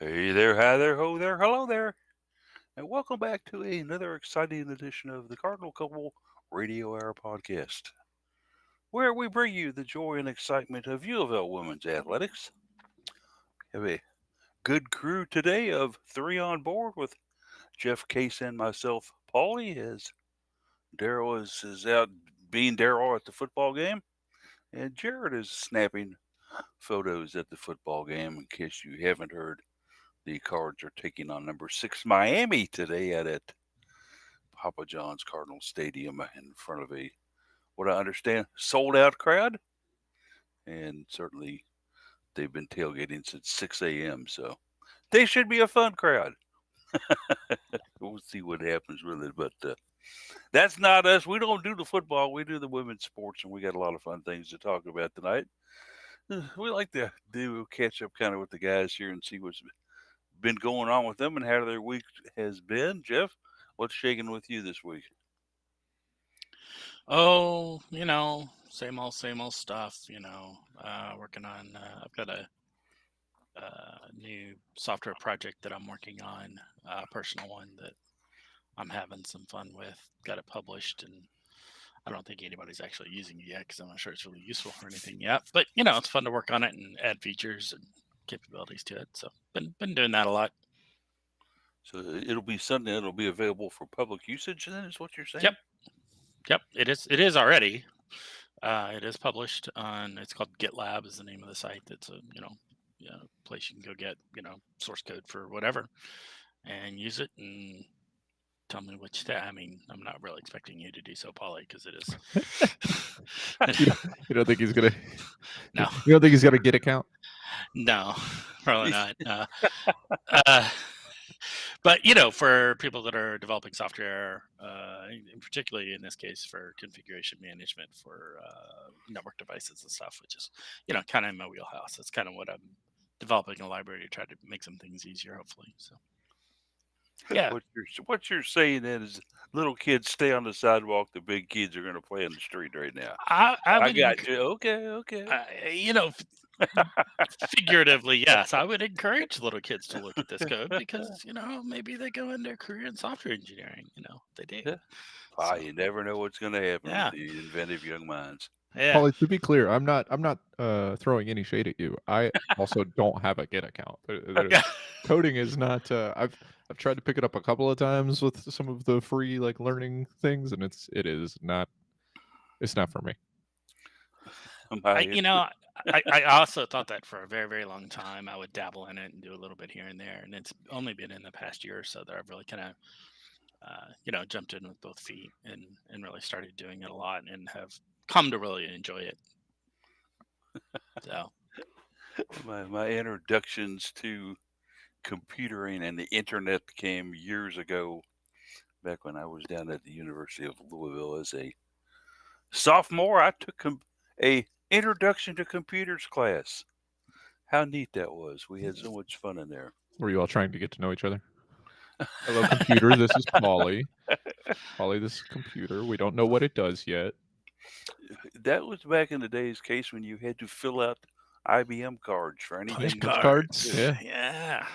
Hey there, hi there, ho there, hello there, and welcome back to another exciting edition of the Cardinal Couple Radio Hour podcast, where we bring you the joy and excitement of UofL women's athletics. We have a good crew today of three on board with Jeff Case and myself, Paulie, as Daryl is out being Daryl at the football game, and Jared is snapping photos at the football game. In case you haven't heard, the Cards are taking on number six Miami today at Papa John's Cardinal Stadium in front of a, what I understand, sold out crowd. And certainly they've been tailgating since 6 a.m. So they should be a fun crowd. We'll see what happens with it. But that's not us. We don't do the football. We do the women's sports, and we got a lot of fun things to talk about tonight. We like to do catch up kind of with the guys here and see what's been going on with them and how their week has been. Jeff, what's shaking with you this week? Oh, same old stuff, working on, I've got a new software project that I'm working on, a personal one that I'm having some fun with. Got it published, and I don't think anybody's actually using it yet because I'm not sure it's really useful for anything yet. But, it's fun to work on it and add features and capabilities to it. So, been doing that a lot. So it'll be something that'll be available for public usage, then, is what you're Yep. saying? Yep. It is already. It is published on. It's called GitLab is the name of the site. It's a place you can go get source code for whatever and use it and tell me what you think. I mean, I'm not really expecting you to do so, Polly, because it is. You don't think he's gonna? No, You don't think he's got a Git account? no, probably not. But for people that are developing software, particularly in this case for configuration management for network devices and stuff, which is kind of in my wheelhouse. That's kind of what I'm developing a library to try to make some things easier, hopefully. So yeah, What you're saying is little kids stay on the sidewalk. The big kids are going to play in the street right now. I I would, got you. Okay. figuratively, yes, I would encourage little kids to look at this code because maybe they go into a career in software engineering. They do. Yeah. So You never know what's going to happen with yeah, the inventive young minds. yeah. Paulie, to be clear, I'm not throwing any shade at you. I also don't have a Git account. Yeah. Coding is not. I've tried to pick it up a couple of times with some of the free learning things, and it is not. It's not for me. I also thought that for a very, very long time. I would dabble in it and do a little bit here and there. And it's only been in the past year or so that I've really kind of, jumped in with both feet and really started doing it a lot and have come to really enjoy it. So, My introductions to computering and the internet came years ago, back when I was down at the University of Louisville as a sophomore. I took a introduction to computers class. How neat that was. We had so much fun in there. Were you all trying to get to know each other? Hello, computer. This is Paulie. Paulie, this is computer. We don't know what it does yet. That was back in the days, Case, when you had to fill out IBM cards for anything. Punch cards. Yeah.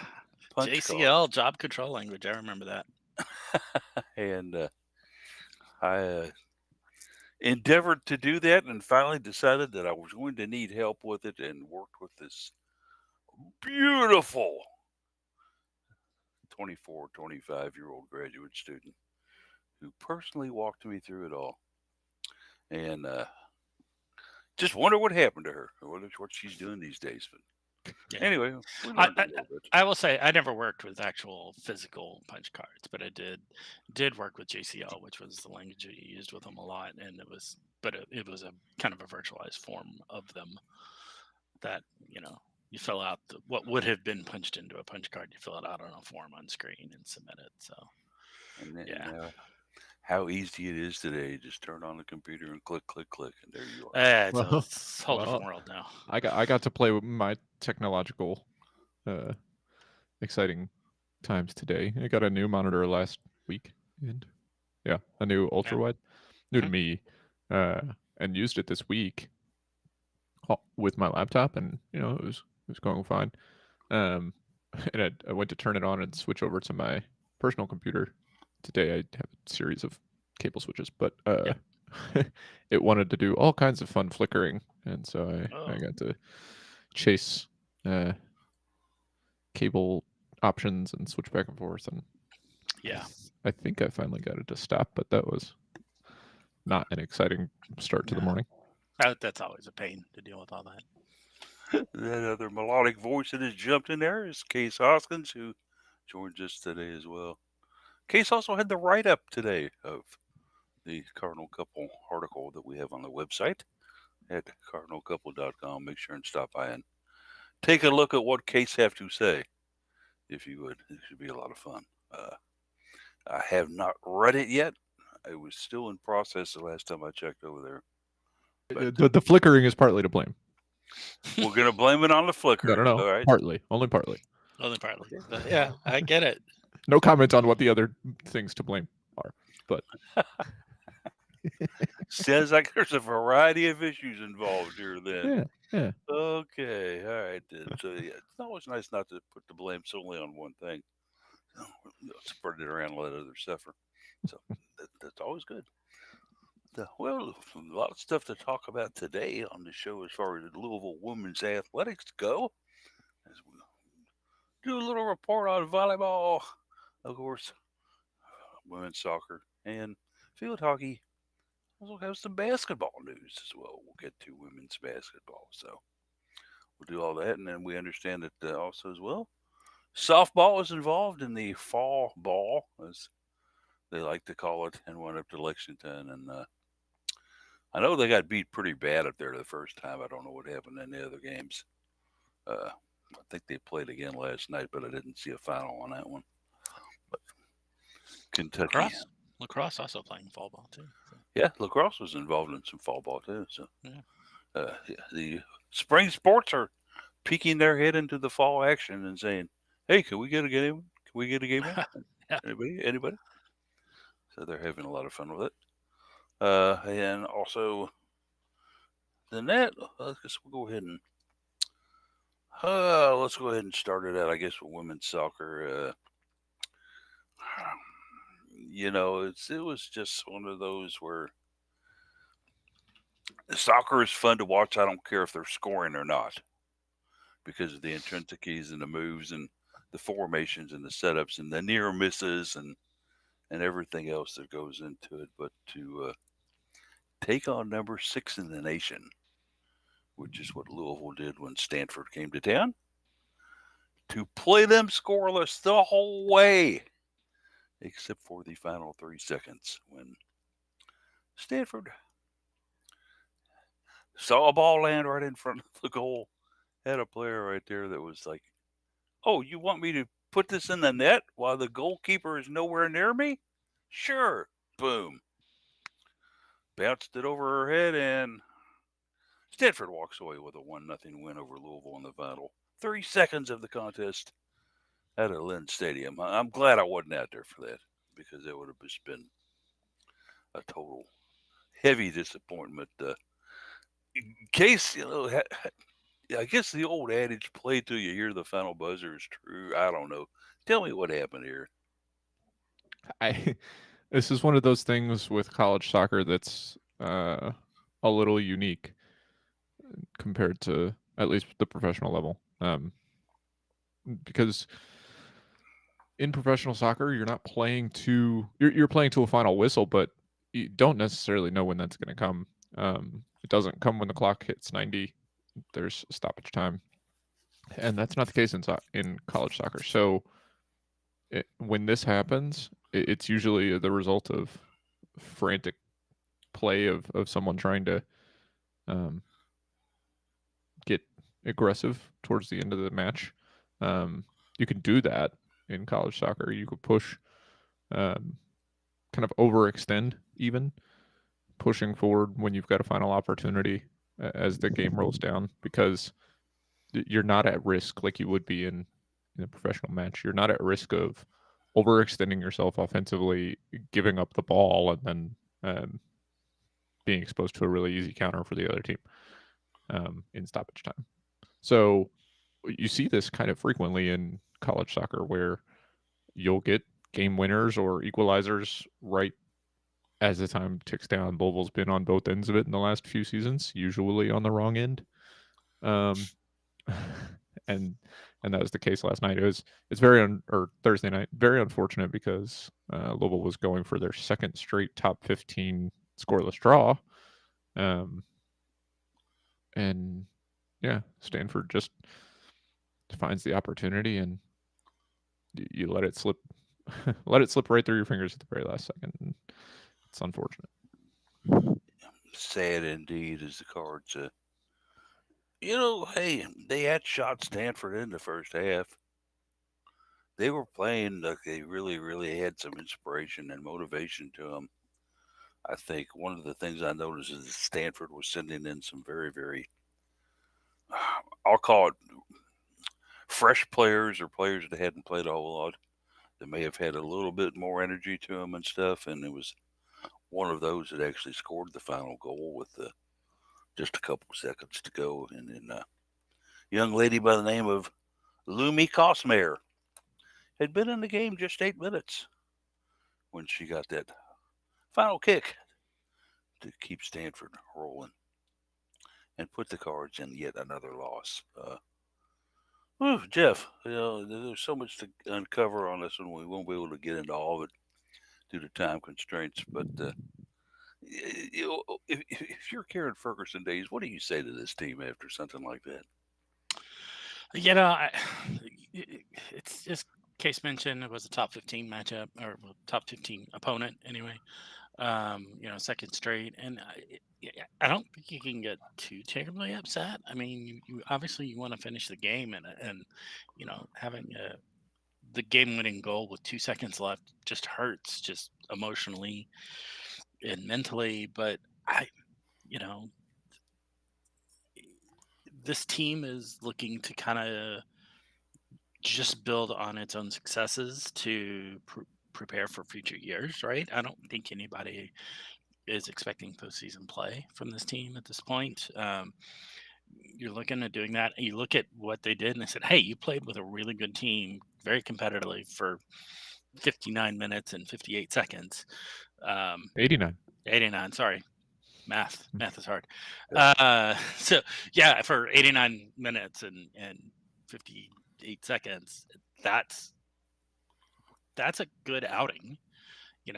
Punch JCL, cards. job control language. I remember that. And I endeavored to do that and finally decided that I was going to need help with it and worked with this beautiful 24, 25-year-old graduate student who personally walked me through it all. And just wonder what happened to her or what she's doing these days. But Yeah. anyway, we learned a little bit. I will say I never worked with actual physical punch cards, but I did work with JCL, which was the language we used with them a lot, and it was a kind of a virtualized form of them that you fill out what would have been punched into a punch card. You fill it out on a form on screen and submit it. So And then, yeah. How easy it is today. Just turn on the computer and click, and there you are. It's a whole different world now. I got to play with my technological exciting times today. I got a new monitor last week, and a new ultra wide, new to me, and used it this week with my laptop, and it was going fine. and I went to turn it on and switch over to my personal computer. Today I have a series of cable switches, but Yep. it wanted to do all kinds of fun flickering, and so I Oh. got to chase cable options and switch back and forth, and Yeah. I think I finally got it to stop, but that was not an exciting start to the No. morning. That's always a pain to deal with all that. That other melodic voice that has jumped in there is Case Hoskins, who joins us today as well. Case also had the write up today of the Cardinal Couple article that we have on the website at cardinalcouple.com. Make sure and stop by and take a look at what Case have to say, if you would. It should be a lot of fun. I have not read it yet. It was still in process the last time I checked over there. But The flickering is partly to blame. we're going to blame it on the flickering. No. All right. Partly. Only partly. Only partly. But yeah, I get it. No comment on what the other things to blame are, but Sounds like there's a variety of issues involved here then. yeah. Okay, all right then. So yeah, it's always nice not to put the blame solely on one thing. Spread it around and let others suffer. So that's always good. Well, a lot of stuff to talk about today on the show as far as Louisville women's athletics go. As we do a little report on volleyball, of course, women's soccer, and field hockey. Also have some basketball news as well. We'll get to women's basketball. So we'll do all that. And then we understand that also as well, softball is involved in the fall ball, as they like to call it, and went up to Lexington. And I know they got beat pretty bad up there the first time. I don't know what happened in the other games. I think they played again last night, but I didn't see a final on that one. But Kentucky. Lacrosse also playing fall ball too. So. Yeah, lacrosse was involved in some fall ball too. So yeah. The spring sports are peeking their head into the fall action and saying, "Hey, can we get a game? Can we get a game in? Yeah. Anybody?" So they're having a lot of fun with it. And also, the net. I guess we'll go ahead and let's go ahead and start it out. I guess with women's soccer. It was just one of those where soccer is fun to watch. I don't care if they're scoring or not, because of the intrinsicies and the moves and the formations and the setups and the near misses and everything else that goes into it. But to take on number 6 in the nation, which is what Louisville did when Stanford came to town, to play them scoreless the whole way, except for the final 3 seconds when Stanford saw a ball land right in front of the goal, had a player right there that was like, "Oh, you want me to put this in the net while the goalkeeper is nowhere near me? Sure." Boom. Bounced it over her head, and Stanford walks away with a 1-0 win over Louisville in the final 3 seconds of the contest at a Lynn Stadium. I'm glad I wasn't out there for that, because it would have just been a total heavy disappointment. Case, I guess the old adage, play till you hear the final buzzer, is true. I don't know. Tell me what happened here. This is one of those things with college soccer that's a little unique compared to at least the professional level. Because in professional soccer, you're not playing you're playing to a final whistle, but you don't necessarily know when that's going to come. It doesn't come when the clock hits 90. There's stoppage time, and that's not the case in college soccer. So when this happens, it's usually the result of frantic play of someone trying to get aggressive towards the end of the match. You can do that in college soccer. You could push, kind of overextend, even pushing forward when you've got a final opportunity as the game rolls down, because you're not at risk like you would be in a professional match. You're not at risk of overextending yourself offensively, giving up the ball, and then being exposed to a really easy counter for the other team in stoppage time. So you see this kind of frequently in college soccer where you'll get game winners or equalizers right as the time ticks down. Louisville's been on both ends of it in the last few seasons, usually on the wrong end. Um, and that was the case last night. It's or Thursday night, very unfortunate because Louisville was going for their second straight top 15 scoreless draw, and yeah, Stanford just finds the opportunity and you let it slip, let it slip right through your fingers at the very last second. And it's unfortunate. Sad indeed as the Cards. Hey, they had shot Stanford in the first half. They were playing like they really, really had some inspiration and motivation to them. I think one of the things I noticed is that Stanford was sending in some very, very, I'll call it fresh players or players that hadn't played a whole lot. That may have had a little bit more energy to them and stuff. And it was one of those that actually scored the final goal with just a couple of seconds to go. And then a young lady by the name of Lumi Cosmere had been in the game just 8 minutes when she got that final kick to keep Stanford rolling and put the Cards in yet another loss. Jeff, there's so much to uncover on this one. We won't be able to get into all of it due to time constraints. But if you're Karen Ferguson days, what do you say to this team after something like that? You know, it's just case mentioned. It was a top 15 matchup or top 15 opponent anyway. Second straight, and I don't think you can get too terribly upset. I mean, you obviously you want to finish the game, and having the game-winning goal with 2 seconds left just hurts, just emotionally and mentally. But you know, this team is looking to kind of just build on its own successes to prepare for future years, right? I don't think anybody is expecting postseason play from this team at this point. You're looking at doing that. You look at what they did, and they said, "Hey, you played with a really good team, very competitively for 59 minutes and 58 seconds." 89. 89. Sorry, math is hard. Yeah. So yeah, for 89 minutes and 58 seconds, that's a good outing. You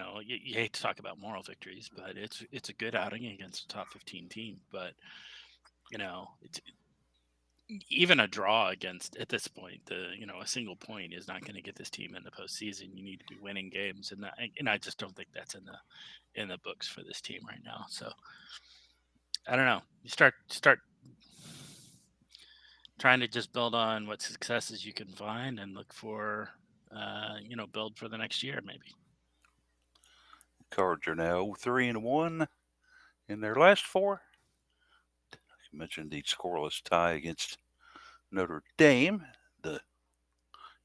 hate to talk about moral victories, but it's a good outing against a top 15 team. But it's even a draw against at this point. A single point is not going to get this team in the postseason. You need to be winning games, and I just don't think that's in the books for this team right now. So I don't know. You start trying to just build on what successes you can find and look for, build for the next year maybe. Cards are now 3-1 in their last four. You mentioned the scoreless tie against Notre Dame, the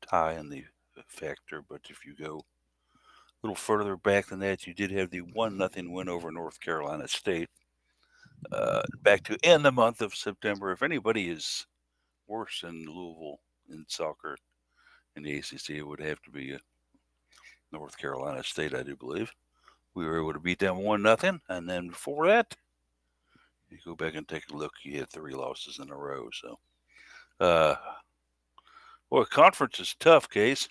tie and the factor. But if you go a little further back than that, you did have the 1-0 win over North Carolina State. Back to end the month of September. If anybody is worse than Louisville in soccer in the ACC, it would have to be North Carolina State, I do believe. We were able to beat them 1-0, and then before that, you go back and take a look. You had 3 losses in a row. So, boy, conference is tough, Case.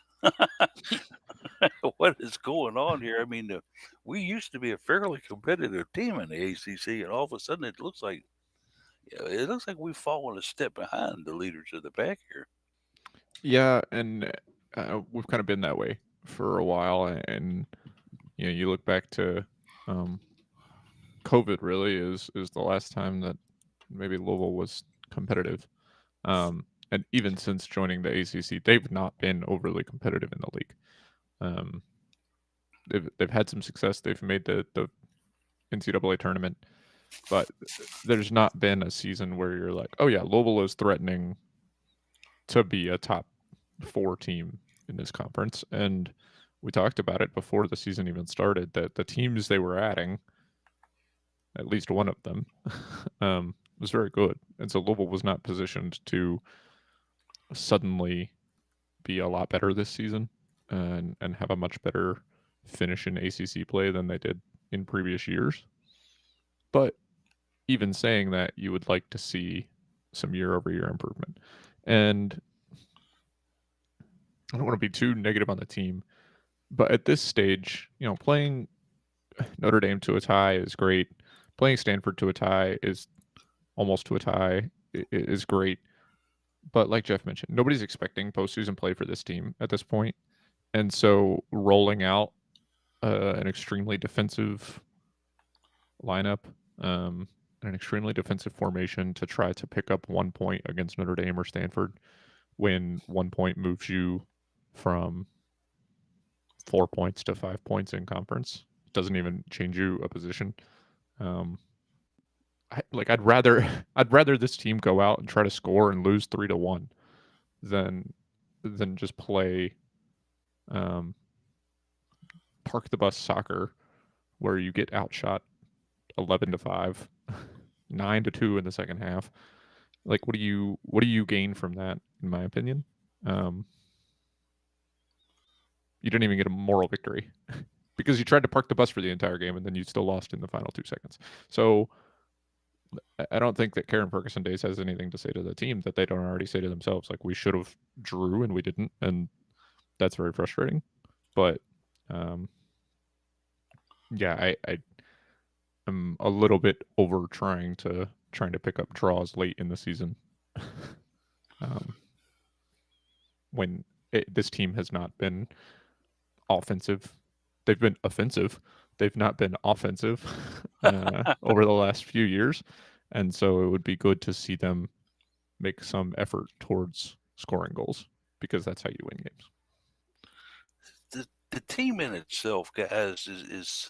What is going on here? I mean, we used to be a fairly competitive team in the ACC, and all of a sudden, it looks like we've fallen a step behind the leaders of the pack here. Yeah, and we've kind of been that way for a while, and you look back to COVID. Really, is the last time that maybe Louisville was competitive, and even since joining the ACC, they've not been overly competitive in the league. They've had some success. They've made the NCAA tournament, but there's not been a season where you're like, oh yeah, Louisville is threatening to be a top 4 team in this conference. And we talked about it before the season even started, that the teams they were adding, at least one of them, was very good. And so Louisville was not positioned to suddenly be a lot better this season and have a much better finish in ACC play than they did in previous years. But even saying that, you would like to see some year-over-year improvement. And I don't want to be too negative on the team, but at this stage, playing Notre Dame to a tie is great. Playing Stanford to a tie is almost to a tie is great. But like Jeff mentioned, nobody's expecting postseason play for this team at this point. And so rolling out an extremely defensive lineup, an extremely defensive formation to try to pick up 1 point against Notre Dame or Stanford when 1 point moves you from 4 points to 5 points in conference. It doesn't even change you a position. I'd rather I'd rather this team go out and try to score and lose 3-1 than just play park the bus soccer where you get outshot 11-5, 9-2 in the second half. Like, what do you gain from that? In my opinion, you didn't even get a moral victory because you tried to park the bus for the entire game and then you still lost in the final 2 seconds. So I don't think that Karen Ferguson Days has anything to say to the team that they don't already say to themselves. Like, we should have drew and we didn't, and that's very frustrating. But yeah, I am a little bit over trying to pick up draws late in the season. When this team has not been offensive. They've been offensive. They've not been offensive over the last few years. And so it would be good to see them make some effort towards scoring goals because that's how you win games. The team in itself, guys, is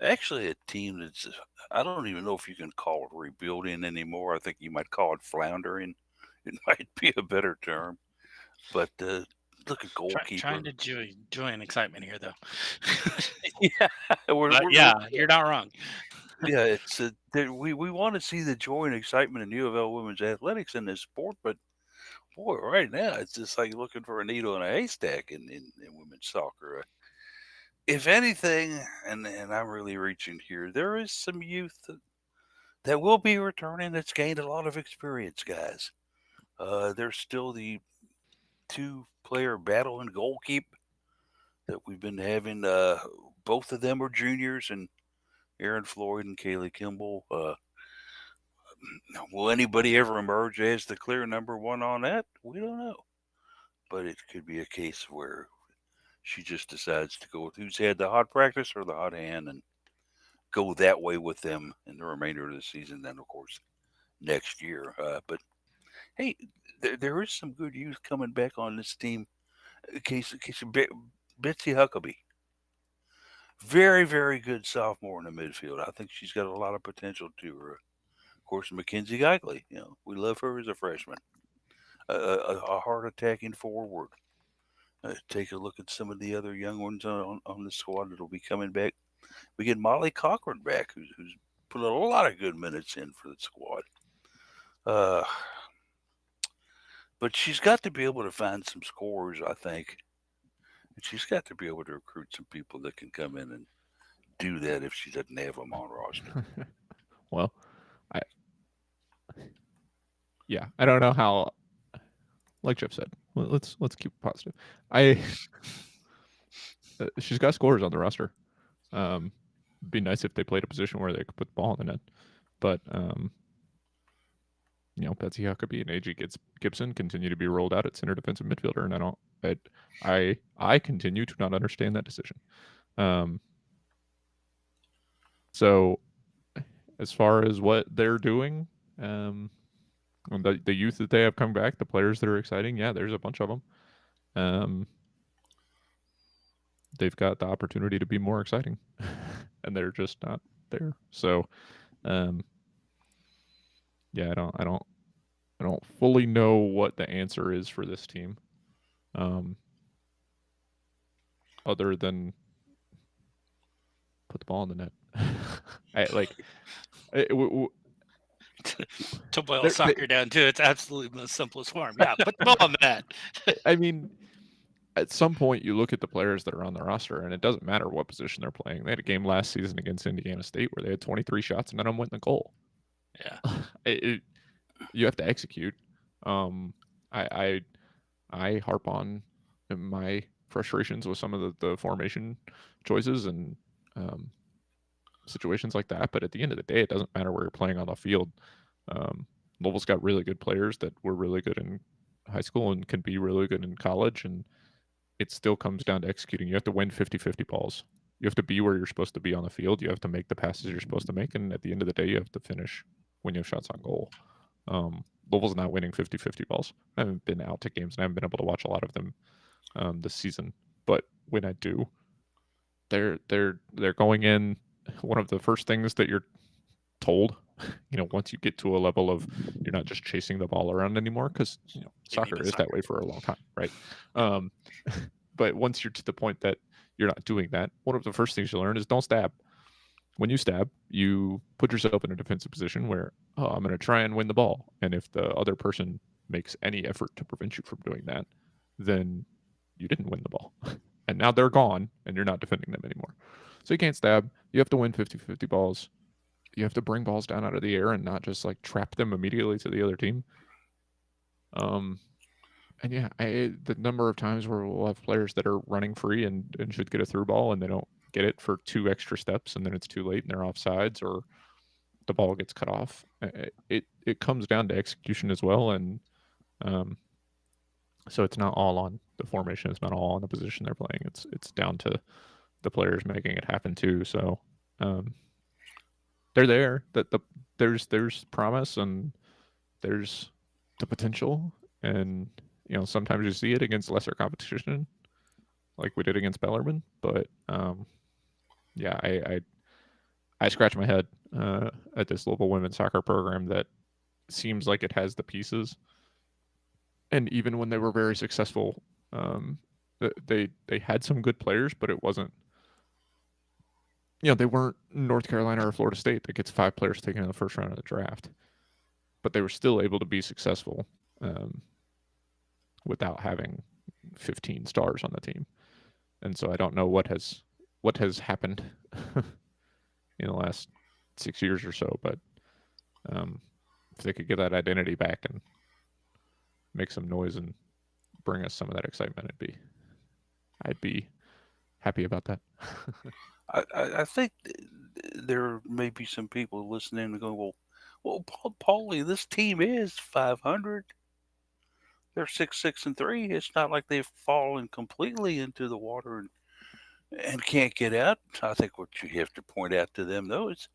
actually a team that's, I don't even know if you can call it rebuilding anymore. I think you might call it floundering. It might be a better term. But look at goalkeeper. Trying to join excitement here, though. Yeah, you're not wrong. Yeah, it's we want to see the joy and excitement in UofL women's athletics in this sport, but boy, right now it's just like looking for a needle in a haystack in women's soccer. If anything, and I'm really reaching here, there is some youth that will be returning that's gained a lot of experience, guys. There's still the 2-player battle in goalkeep that we've been having. Both of them are juniors, and Aaron Floyd and Kaylee Kimball. Will anybody ever emerge as the clear number one on that? We don't know. But it could be a case where she just decides to go with who's had the hot practice or the hot hand and go that way with them in the remainder of the season. Then, of course, next year. But hey, there is some good youth coming back on this team. Case of Betsy Huckabee. Very, very good sophomore in the midfield. I think she's got a lot of potential to her. Of course, Mackenzie Geigley, we love her as a freshman. A hard attacking forward. Take a look at some of the other young ones on the squad that'll be coming back. We get Molly Cochran back, who's put a lot of good minutes in for the squad. But she's got to be able to find some scorers, I think. And she's got to be able to recruit some people that can come in and do that if she doesn't have them on roster. Well, I don't know how. Like Jeff said, let's keep it positive. She's got scorers on the roster. Be nice if they played a position where they could put the ball in the net, but Betsy Huckabee and AG Gibson continue to be rolled out at center defensive midfielder, and I continue to not understand that decision. So as far as what they're doing, the youth that they have come back, the players that are exciting, yeah, there's a bunch of them. They've got the opportunity to be more exciting, and they're just not there. So, yeah, I don't fully know what the answer is for this team, other than put the ball in the net. To boil They're, they, soccer down to its absolute most simplest form. Yeah, put the ball on the net. I mean, at some point you look at the players that are on the roster, and it doesn't matter what position they're playing. They had a game last season against Indiana State where they had 23 shots and none of them went in the goal. Yeah. You have to execute. Um, I, I harp on my frustrations with some of the formation choices and um, situations like that. But at the end of the day, it doesn't matter where you're playing on the field. Um, Louisville's got really good players that were really good in high school and can be really good in college. And it still comes down to executing. You have to win 50-50 balls. You have to be where you're supposed to be on the field. You have to make the passes you're supposed to make. And at the end of the day, you have to finish when you have shots on goal. Louisville's not winning 50-50 balls. I haven't been out to games and I haven't been able to watch a lot of them this season. But when I do, they're going in. One of the first things that you're told, once you get to a level of you're not just chasing the ball around anymore, because soccer is that way for a long time, right? But once you're to the point that you're not doing that, one of the first things you learn is don't stab. When you stab, you put yourself in a defensive position where, I'm going to try and win the ball. And if the other person makes any effort to prevent you from doing that, then you didn't win the ball. And now they're gone and you're not defending them anymore. So you can't stab. You have to win 50-50 balls. You have to bring balls down out of the air and not just like trap them immediately to the other team. And yeah, the number of times where we'll have players that are running free and should get a through ball and they don't get it for 2 extra steps and then it's too late and they're off sides or the ball gets cut off. It comes down to execution as well. And so it's not all on the formation. It's not all on the position they're playing. It's down to the players making it happen too. So they're there. There's promise and there's the potential. And sometimes you see it against lesser competition, like we did against Bellarmine. But yeah, I scratch my head at this Louisville women's soccer program that seems like it has the pieces. And even when they were very successful, they had some good players, but it wasn't. They weren't North Carolina or Florida State that gets 5 players taken in the first round of the draft, but they were still able to be successful without having 15 stars on the team. And so I don't know what has happened in the last 6 years or so, but if they could get that identity back and make some noise and bring us some of that excitement, I'd be happy about that. I think there may be some people listening and going, well, Paulie, this team is 500. They're 6-6-3. It's not like they've fallen completely into the water and can't get out. I think what you have to point out to them though is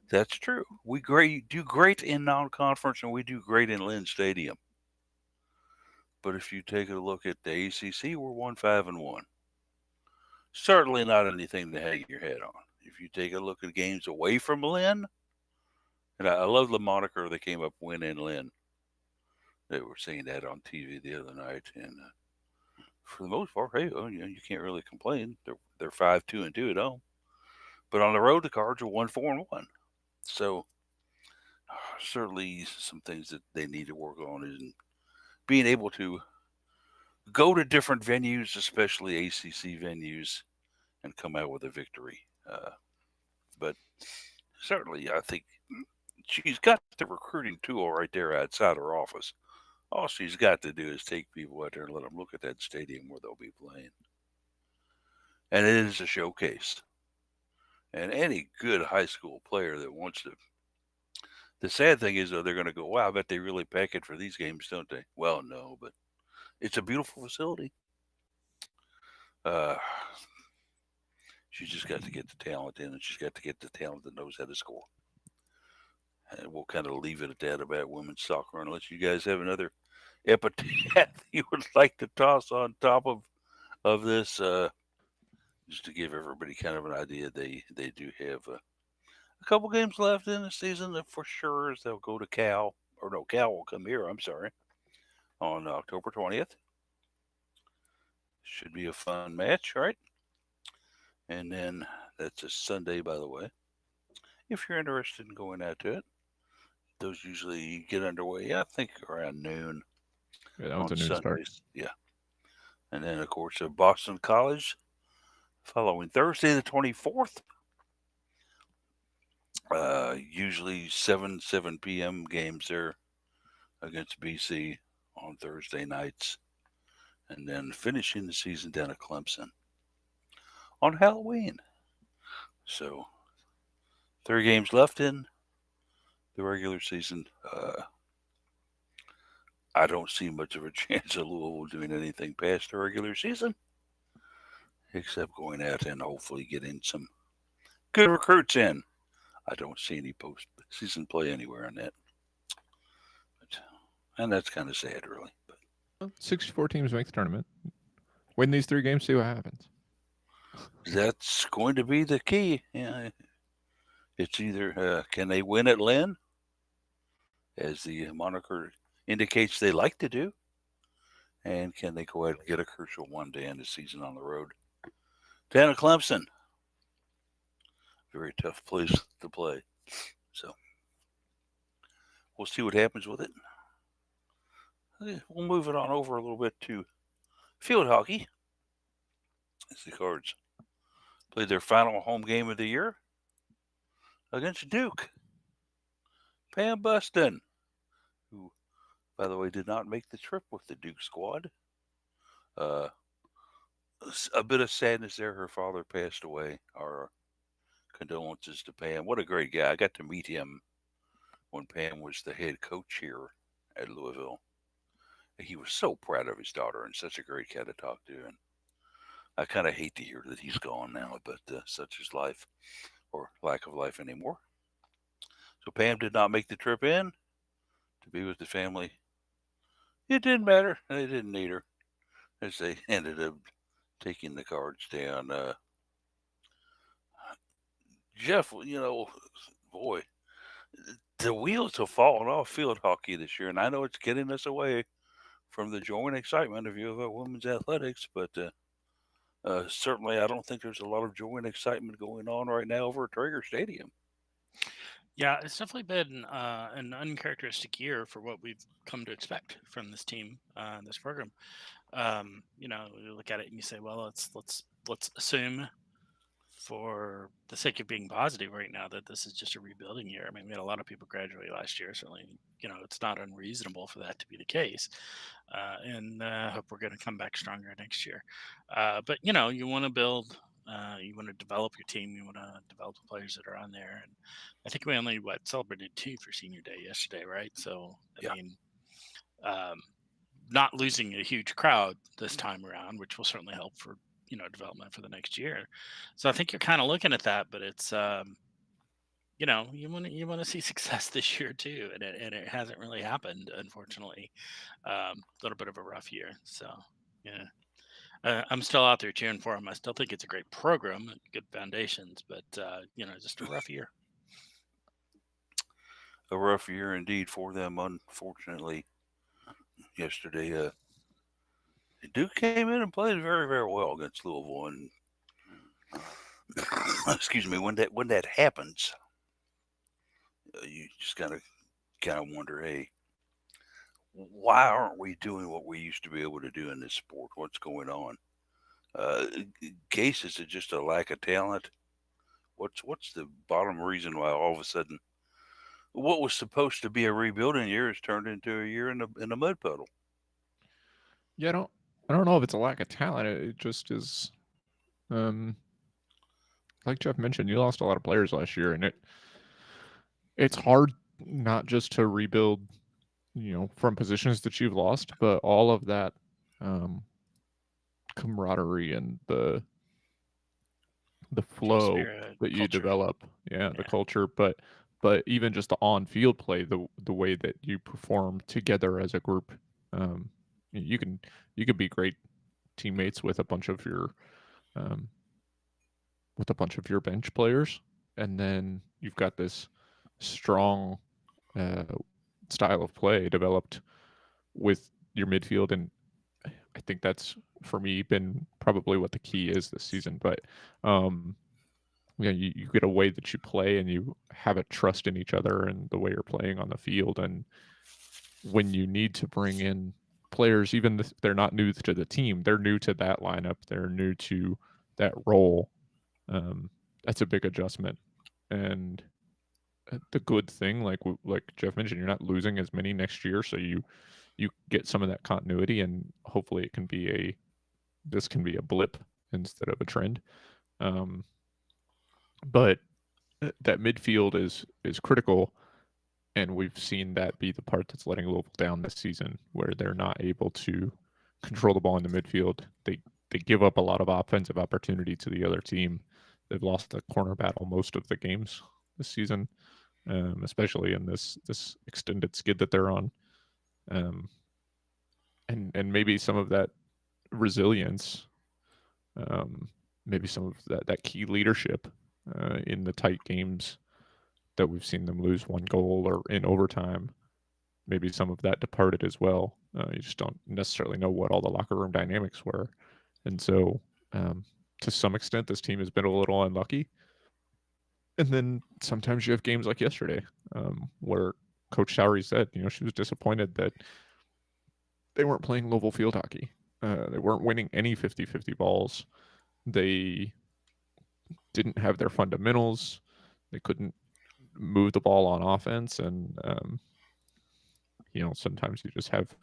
that's true. We do great in non-conference and we do great in Lynn Stadium. But if you take a look at the ACC, we're 1-5-1. Certainly not anything to hang your head on. If you take a look at games away from Lynn, and I love the moniker they came up win in Lynn. They were saying that on TV the other night, and for the most part, hey, you can't really complain. They're 5-2-2 at home, but on the road the Cards are 1-4-1. So certainly some things that they need to work on is being able to go to different venues, especially ACC venues, and come out with a victory. But certainly, I think she's got the recruiting tool right there outside her office. All she's got to do is take people out there and let them look at that stadium where they'll be playing. And it is a showcase. And any good high school player that wants to. The sad thing is, though, they're going to go, wow, I bet they really pack it for these games, don't they? Well, no, but it's a beautiful facility. Uh, she's just got to get the talent in, and she's got to get the talent that knows how to score. And we'll kind of leave it at that about women's soccer, unless you guys have another epitaph you would like to toss on top of this. Just to give everybody kind of an idea, they do have a couple games left in the season that for sure is they'll go to Cal, or no, Cal will come here. I'm sorry, on October 20th. Should be a fun match, right? And then that's a Sunday, by the way. If you're interested in going out to it, Those usually get underway, I think, around noon Yeah, that one's on a noon start. Sundays. Yeah. And then, of course, Boston College following Thursday, the 24th. Usually 7 p.m. games there against BC on Thursday nights. And then finishing the season down at Clemson on Halloween. So 3 games left in the regular season. I don't see much of a chance of Louisville doing anything past the regular season, except going out and hopefully getting some good recruits in. I don't see any postseason play anywhere on that, but, and that's kind of sad, really. But Well, 64 teams make the tournament. Win these 3 games, see what happens. that's going to be the key. Yeah, it's either can they win at Lynn, as the moniker indicates they like to do, and can they go ahead and get a crucial one to end the season on the road? Down at Clemson, very tough place to play. So we'll see what happens with it. We'll move it on over a little bit to field hockey. As the Cards played their final home game of the year against Duke. Pam Buston, who, by the way, did not make the trip with the Duke squad. Uh, a bit of sadness there. Her father passed away. Our condolences to Pam. What a great guy. I got to meet him when Pam was the head coach here at Louisville. He was so proud of his daughter and such a great guy to talk to. And I kind of hate to hear that he's gone now, but such is life, or lack of life anymore. So Pam did not make the trip in to be with the family. It didn't matter. They didn't need her, as they ended up taking the Cards down. Jeff, boy, the wheels have fallen off field hockey this year, and I know it's getting us away from the joy and excitement of UofL women's athletics, but certainly I don't think there's a lot of joy and excitement going on right now over at Traeger Stadium. Yeah, it's definitely been an uncharacteristic year for what we've come to expect from this team, this program. You look at it and you say, well, let's assume, for the sake of being positive right now, that this is just a rebuilding year. I mean, we had a lot of people graduate last year. Certainly, it's not unreasonable for that to be the case. And I hope we're going to come back stronger next year. But, you want to build, you want to develop your team, you want to develop the players that are on there. And I think we only, celebrated 2 for senior day yesterday, right? So, I mean, not losing a huge crowd this time around, which will certainly help for development for the next year. So I think you're kind of looking at that, but it's you want to see success this year too, and it hasn't really happened, unfortunately. A little bit of a rough year. So yeah, I'm still out there cheering for them. I still think it's a great program, good foundations, but just a rough year. A rough year indeed for them, unfortunately. Yesterday, Duke came in and played very, very well against Louisville, and excuse me, when that happens, you just gotta kind of wonder, hey, why aren't we doing what we used to be able to do in this sport? What's going on? Case, is it just a lack of talent? What's the bottom reason why all of a sudden what was supposed to be a rebuilding year has turned into a year in a mud puddle? Yeah, I don't know if it's a lack of talent. It just is. Like Jeff mentioned, you lost a lot of players last year, and it's hard not just to rebuild, from positions that you've lost, but all of that camaraderie and the flow Spirit, that you culture. develop, the culture, but even just the on-field play, the way that you perform together as a group. You can be great teammates with a bunch of your bench players, and then you've got this strong style of play developed with your midfield, and I think that's, for me, been probably what the key is this season. But you get a way that you play and you have a trust in each other and the way you're playing on the field. And when you need to bring in players, even if they're not new to the team, they're new to that lineup, they're new to that role. That's a big adjustment. And the good thing, like Jeff mentioned, you're not losing as many next year, so you get some of that continuity, and hopefully this can be a blip instead of a trend. Um, but that midfield is critical, and we've seen that be the part that's letting Louisville down this season, where they're not able to control the ball in the midfield. They give up a lot of offensive opportunity to the other team. They've lost the corner battle most of the games this season, especially in this extended skid that they're on. Um, and maybe some of that resilience, maybe some of that key leadership in the tight games that we've seen them lose one goal or in overtime. Maybe some of that departed as well. You just don't necessarily know what all the locker room dynamics were, and so to some extent, this team has been a little unlucky. And then sometimes you have games like yesterday, where Coach Showery said, she was disappointed that they weren't playing Louisville field hockey. They weren't winning any 50-50 balls. They didn't have their fundamentals. They couldn't move the ball on offense, and sometimes you just have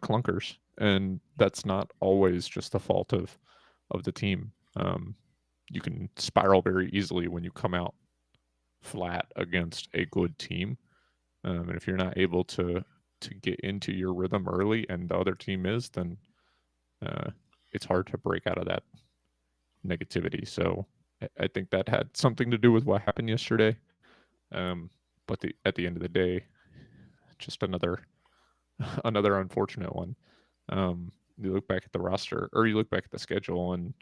clunkers, and that's not always just the fault of the team. You can spiral very easily when you come out flat against a good team, and if you're not able to get into your rhythm early, and the other team is, then it's hard to break out of that negativity. So I think that had something to do with what happened yesterday. But at the end of the day, just another another unfortunate one. You look back at the roster, or you look back at the schedule, and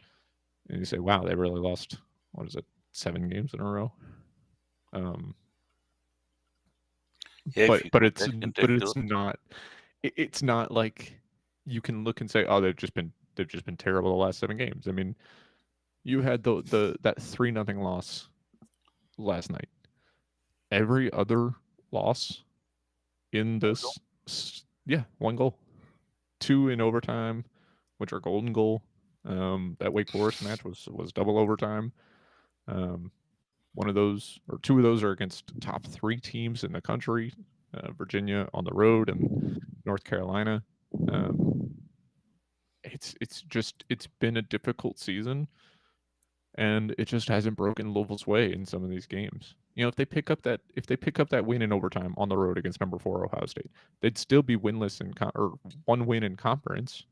you say, "Wow, they really lost. What is it? 7 games in a row." Um, Yeah, if but you but go it's back and but take a it's look. not it's not like you can look and say, "Oh, they've just been terrible the last 7 games." I mean, you had the that 3-0 loss last night. Every other loss in this, yeah, 1 goal, 2 in overtime, which are golden goal. That Wake Forest match was double overtime. One of those, or 2 of those, are against top 3 teams in the country, Virginia on the road and North Carolina. Um, it's been a difficult season, and it just hasn't broken Louisville's way in some of these games. If they pick up that win in overtime on the road against number 4 Ohio State, they'd still be winless or 1 win in conference,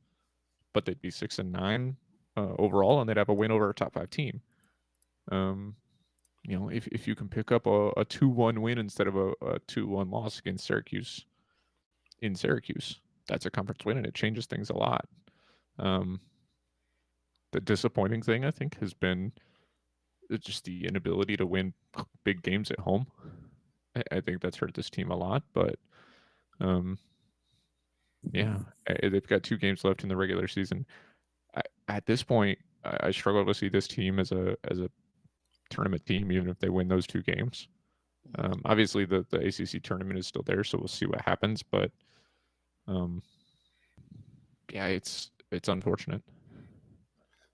but they'd be 6-9 overall, and they'd have a win over a top 5 team. If you can pick up a 2-1 win instead of a 2-1 loss against Syracuse in Syracuse, that's a conference win, and it changes things a lot. Um, the disappointing thing, I think, has been just the inability to win big games at home. I think that's hurt this team a lot, but yeah, they've got 2 games left in the regular season. At this point, I struggle to see this team as a tournament team, even if they win those 2 games. Obviously, the ACC tournament is still there, so we'll see what happens. But yeah, it's unfortunate.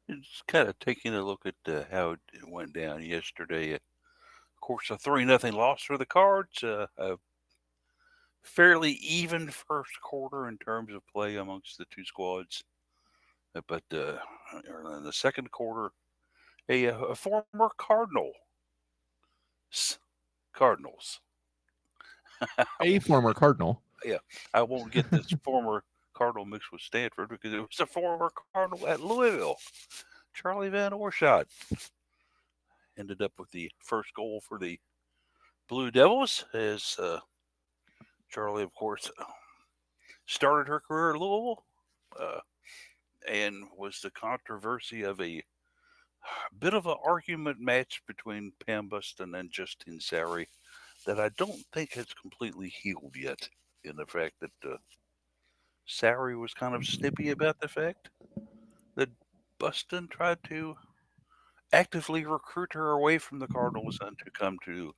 Just kind of taking a look at how it went down yesterday. Of course, a 3-0 loss for the Cards. A fairly even first quarter in terms of play amongst the two squads. But in the second quarter, a former Cardinals. A former Cardinal. Yeah, I won't get this former Cardinal mixed with Stanford because it was a former Cardinal at Louisville. Charlie Van Oorschot ended up with the first goal for the Blue Devils as Charlie, of course, started her career at Louisville and was the controversy of a bit of an argument match between Pam Buston and Justine Sari that I don't think has completely healed yet. In the fact that Sari was kind of snippy about the fact that Buston tried to actively recruit her away from the Cardinals and to come to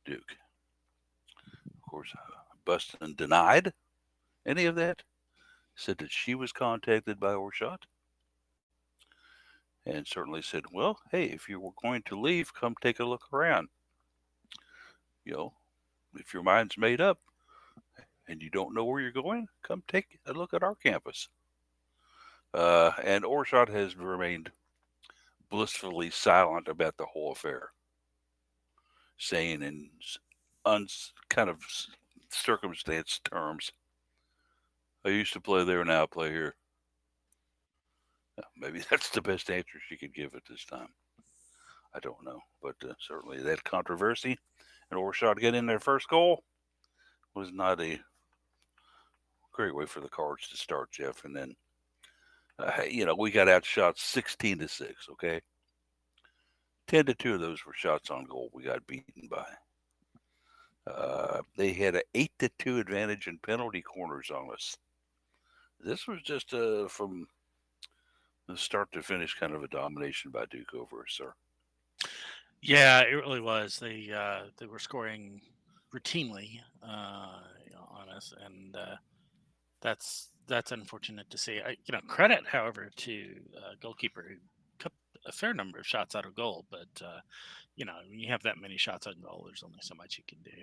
Duke. Of course, Buston denied any of that, said that she was contacted by Orshot, and certainly said, well, hey, if you were going to leave, come take a look around. You know, if your mind's made up and you don't know where you're going, come take a look at our campus. And Orshot has remained blissfully silent about the whole affair, saying in kind of circumstance terms, I used to play there, now I play here. Maybe that's the best answer she could give at this time. I don't know. But certainly that controversy and Orshot getting their first goal was not a great way for the Cards to start, Jeff. And then, we got outshot 16-6, okay? 10-2 of those were shots on goal we got beaten by. They had an 8-2 advantage in penalty corners on us. This was just from the start to finish kind of a domination by Duke over us, sir. Yeah, it really was. They were scoring routinely on us, and that's unfortunate to see. Credit, however, to goalkeeper who took a fair number of shots out of goal, but when you have that many shots on goal, there's only so much you can do.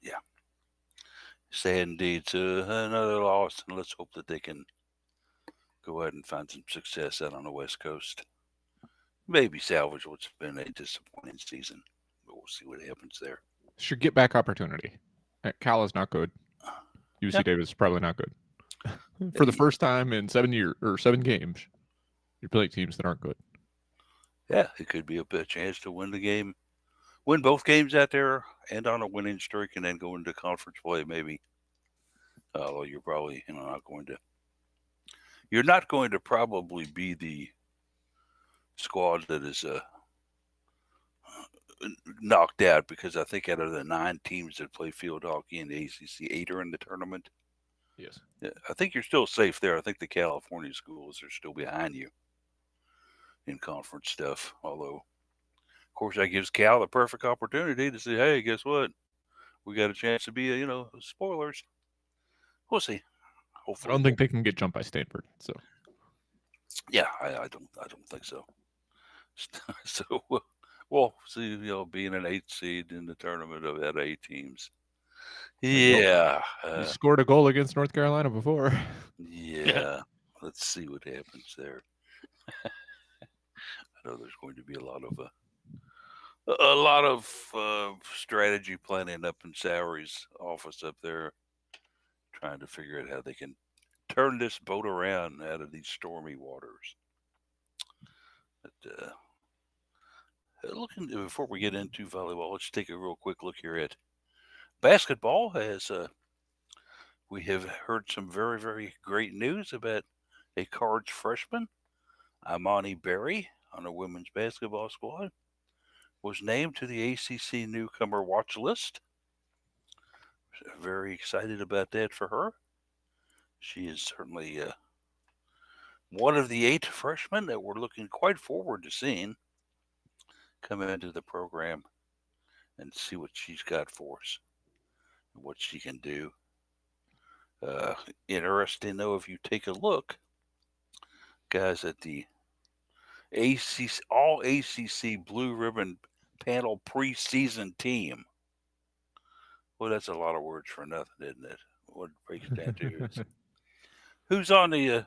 Yeah. Sad indeed. To another loss, and let's hope that they can go ahead and find some success out on the West Coast. Maybe salvage what's been a disappointing season, but we'll see what happens there. Should get back opportunity. Cal is not good. UC Davis is probably not good. For the first time in 7 years or 7 games, you're playing teams that aren't good. Yeah, it could be a chance to win the game, win both games out there, and on a winning streak, and then go into conference play maybe. Although you're probably not going to. You're not going to probably be the squad that is knocked out, because I think out of the 9 teams that play field hockey in the ACC, 8 are in the tournament. Yes. Yeah, I think you're still safe there. I think the California schools are still behind you in conference stuff. Although, of course, that gives Cal the perfect opportunity to say, hey, guess what? We got a chance to be, spoilers. We'll see. Hopefully, I don't think they can get jumped by Stanford. So, yeah, I don't think so. So we'll see. Being an 8 seed in the tournament of that 8 teams. Yeah, you scored a goal against North Carolina before. Yeah, let's see what happens there. I know there's going to be a lot of strategy planning up in Sowery's office up there, trying to figure out how they can turn this boat around out of these stormy waters. But looking before we get into volleyball, let's take a real quick look here at basketball. As we have heard some very, very great news about a Cards freshman, Imani Berry, on a women's basketball squad, was named to the ACC newcomer watch list. Very excited about that for her. She is certainly one of the 8 freshmen that we're looking quite forward to seeing come into the program and see what she's got for us and what she can do. Interesting, though, if you take a look, guys, at the all ACC Blue Ribbon Panel preseason team. Well, that's a lot of words for nothing, isn't it? What it breaks down to is who's on the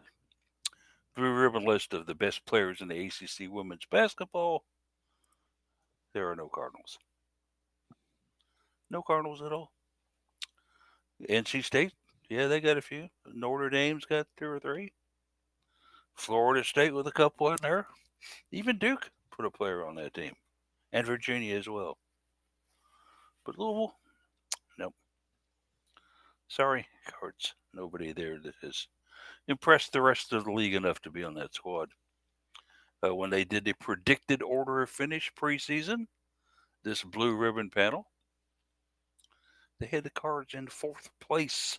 Blue Ribbon list of the best players in the ACC women's basketball. There are no Cardinals. No Cardinals at all. NC State, yeah, they got a few. Notre Dame's got 2 or 3. Florida State with a couple in there. Even Duke put a player on that team. And Virginia as well. But Louisville, nope. Sorry, Cards. Nobody there that has impressed the rest of the league enough to be on that squad. When they did the predicted order of finish preseason, this Blue Ribbon panel, they had the Cards in 4th place.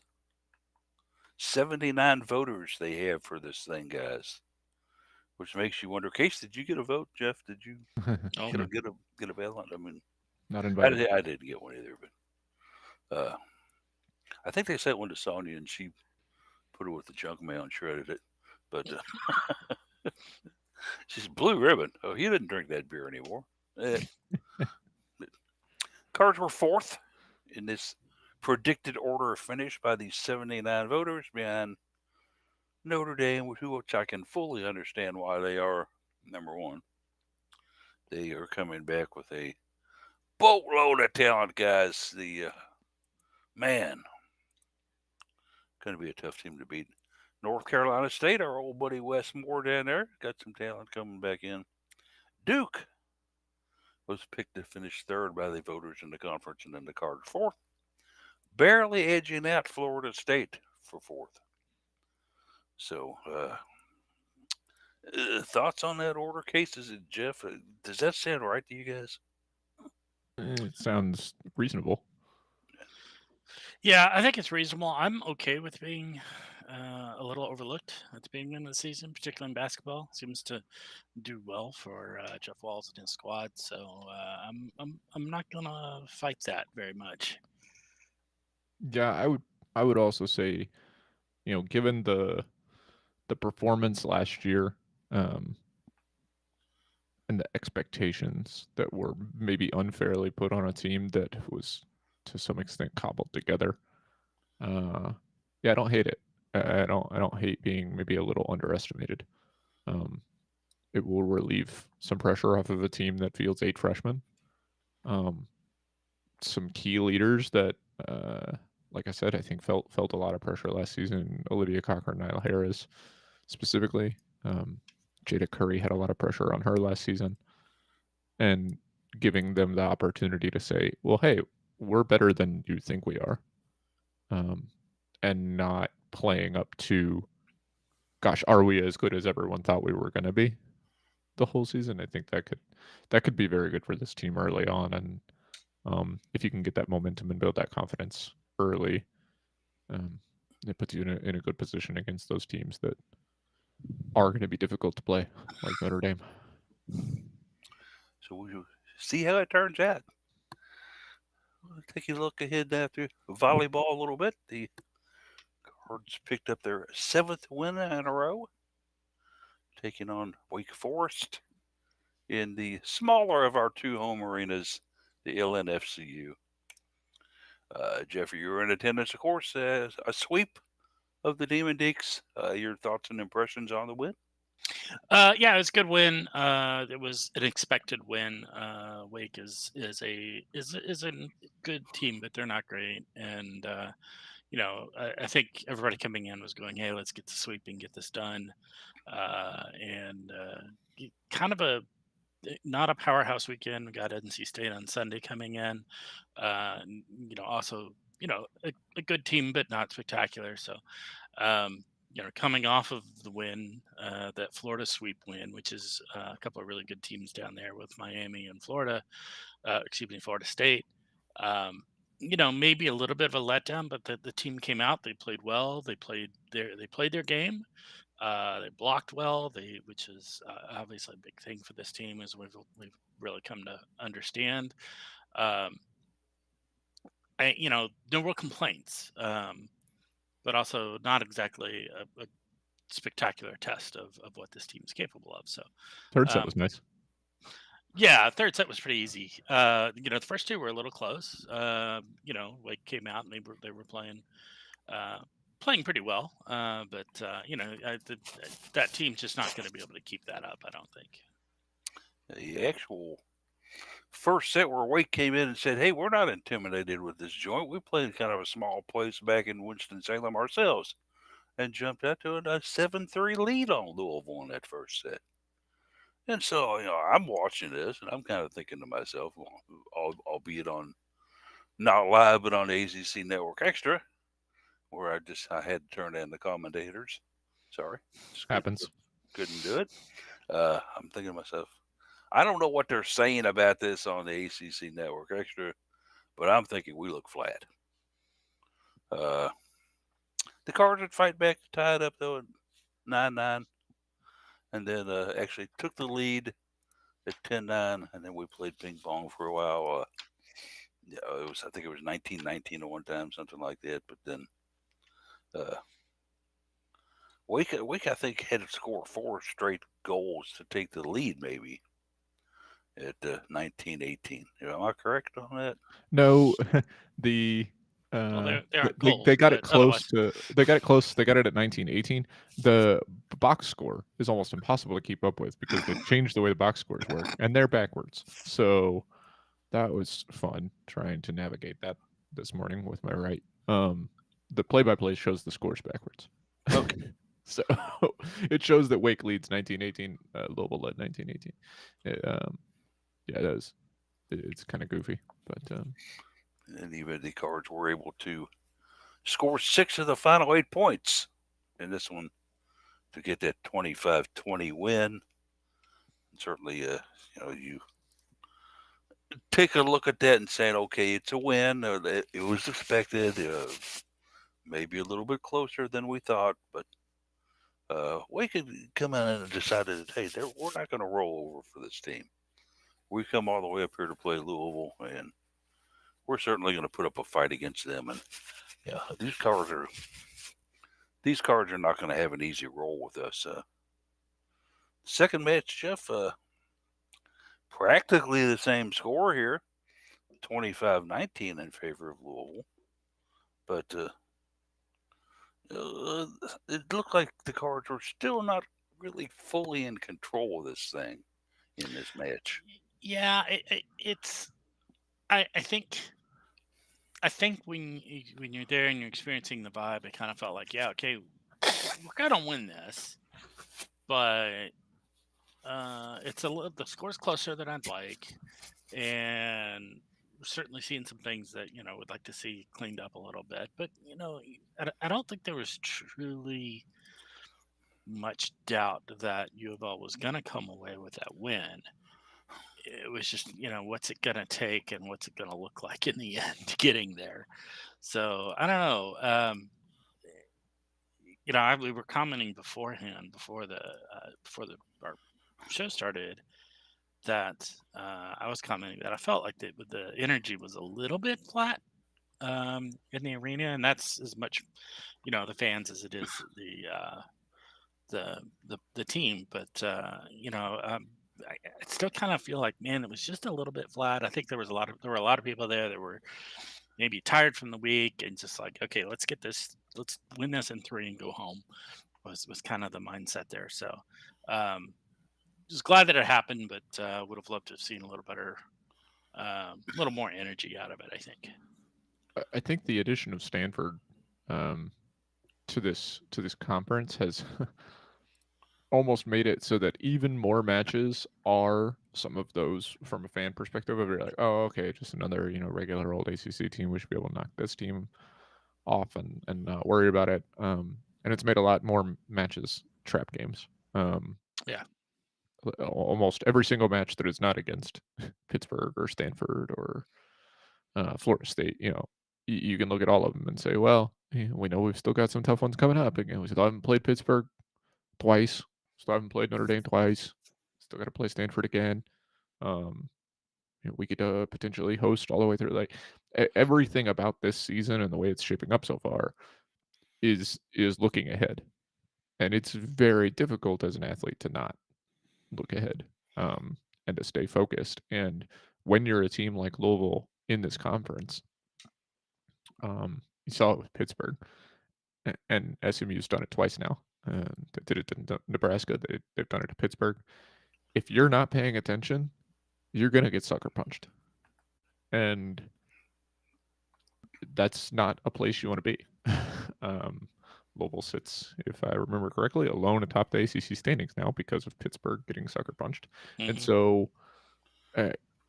79 voters they have for this thing, guys. which makes you wonder. Case, did you get a vote? Jeff, did you Oh, No, get a ballot? I mean, not invited. I didn't get one either, but I think they sent one to Sonya and she put it with the junk mail and shredded it. But she's blue ribbon. Oh, he didn't drink that beer anymore. Eh, Cards were fourth in this predicted order of finish by these 79 voters behind Notre Dame, which I can fully understand why they are number one. They are coming back with a boatload of talent, guys. Man, going to be a tough team to beat. North Carolina State, our old buddy Wes Moore down there, got some talent coming back in. Duke was picked to finish third by the voters in the conference, and then the Cards fourth, barely edging out Florida State for fourth. So, thoughts on that order, Case? Is it Jeff? Does that sound right to you guys? It sounds reasonable. yeah, I think it's reasonable. I'm okay with being a little overlooked at the beginning of the season, particularly in basketball. Seems to do well for Jeff Walls and his squad. So I'm not gonna fight that very much. Yeah, I would also say, given the performance last year, um, and the expectations that were maybe unfairly put on a team that was to some extent cobbled together. Yeah, I don't hate it. I don't hate being maybe a little underestimated. Um, it will relieve some pressure off of a team that fields 8 freshmen. Some key leaders that, like I said, I think felt a lot of pressure last season. Olivia Cochran, Nyla Harris, specifically. Jada Curry had a lot of pressure on her last season, and giving them the opportunity to say, "Well, hey, we're better than you think we are," and not playing up to, "Gosh, are we as good as everyone thought we were going to be?" The whole season. I think that could be very good for this team early on, and if you can get that momentum and build that confidence early, um, it puts you in a good position against those teams that are going to be difficult to play, like Notre Dame. So we'll see how it turns out. We'll take a look ahead after volleyball a little bit. The Cards picked up their seventh win in a row, taking on Wake Forest in the smaller of our two home arenas, the LNFCU. Jeffrey, you were in attendance, of course, as a sweep of the Demon Deacs. Your thoughts and impressions on the win? Yeah, it was a good win. It was an expected win. Wake is a good team, but they're not great. And I think everybody coming in was going, "Hey, let's get the sweeping, get this done." And kind of a not a powerhouse weekend. We got NC State on Sunday coming in. Also, a good team, but not spectacular. So, um, coming off of the win, that Florida sweep win, which is a couple of really good teams down there with Miami and Florida, Florida State. Maybe a little bit of a letdown, but the team came out. They played well. They played their game. They blocked well. Which is obviously a big thing for this team, as we've really come to understand. Um, no real complaints, but also not exactly a spectacular test of what this team is capable of. So, Third set um, was nice. yeah, third set was pretty easy. The first two were a little close. Like came out and they were uh, playing pretty well. That team's just not going to be able to keep that up, I don't think. The actual first set where Wake came in and said, "Hey, we're not intimidated with this joint. We played kind of a small place back in Winston-Salem ourselves," and jumped out to a 7-3 lead on Louisville in that first set. And so, I'm watching this and I'm kind of thinking to myself, albeit on not live, but on the ACC Network Extra, where I had to turn in the commentators. Sorry, Happens. couldn't do it. I'm thinking to myself, I don't know what they're saying about this on the ACC Network Extra, but I'm thinking we look flat. The Cards would fight back to tie it up though at 9-9. and then actually took the lead at 10-9, and then we played ping pong for a while. Yeah, I think it was 19-19 at one time, something like that. But then uh, Wake, I think, had to score 4 straight goals to take the lead, maybe at 19-18. Am I correct on that? No, the Well, uh they aren't they goals, got it but close otherwise, to they got it close. They got it at 19-18. The box score is almost impossible to keep up with because they changed the way the box scores work and they're backwards. So that was fun trying to navigate that this morning with my right. The play-by-play shows the scores backwards. Okay. So it shows that Wake leads 19-18, Louisville led 19-18. Yeah, it is. It's kind of goofy, but And even the Cards were able to score 6 of the final 8 points in this one to get that 25-20 win. And certainly, you take a look at that and saying, okay, it's a win. It was expected. Maybe a little bit closer than we thought, but we could come in and decided that, hey, we're not going to roll over for this team. We come all the way up here to play Louisville, and we're certainly going to put up a fight against them. And yeah, these cards are not going to have an easy roll with us. Second match, Jeff, practically the same score here, 25-19 in favor of Louisville, but it looked like the Cards were still not really fully in control of this thing in this match. yeah, it's. I think when you're there and you're experiencing the vibe, it kind of felt like, yeah, okay, we're gonna win this, but it's a little, the score's closer than I'd like, and we're certainly seeing some things that would like to see cleaned up a little bit. But I don't think there was truly much doubt that U of L was gonna come away with that win. It was just, what's it gonna take and what's it gonna look like in the end getting there. So I don't know. We were commenting beforehand before our show started that I was commenting that I felt like the energy was a little bit flat in the arena, and that's as much the fans as it is the team. But I still kind of feel like, man, it was just a little bit flat. I think there were a lot of people there that were maybe tired from the week and just like, okay, let's win this in 3 and go home. Was kind of the mindset there. So just glad that it happened, but would have loved to have seen a little better, a little more energy out of it, I think. I think the addition of Stanford to this conference has almost made it so that even more matches are some of those from a fan perspective of you're like, oh, okay, just another regular old ACC team. We should be able to knock this team off and not worry about it. And it's made a lot more matches trap games. Yeah. Almost every single match that is not against Pittsburgh or Stanford or Florida State, you can look at all of them and say, well, we know we've still got some tough ones coming up. Again, we still haven't played Pittsburgh twice. Still haven't played Notre Dame twice. Still got to play Stanford again. We could potentially host all the way through. Like everything about this season and the way it's shaping up so far is looking ahead, and it's very difficult as an athlete to not look ahead and to stay focused. And when you're a team like Louisville in this conference, you saw it with Pittsburgh, and SMU's done it twice now. They did it in Nebraska. They've done it to Pittsburgh. If you're not paying attention, you're going to get sucker punched. And that's not a place you want to be. Louisville sits, if I remember correctly, alone atop the ACC standings now because of Pittsburgh getting sucker punched. Mm-hmm. And so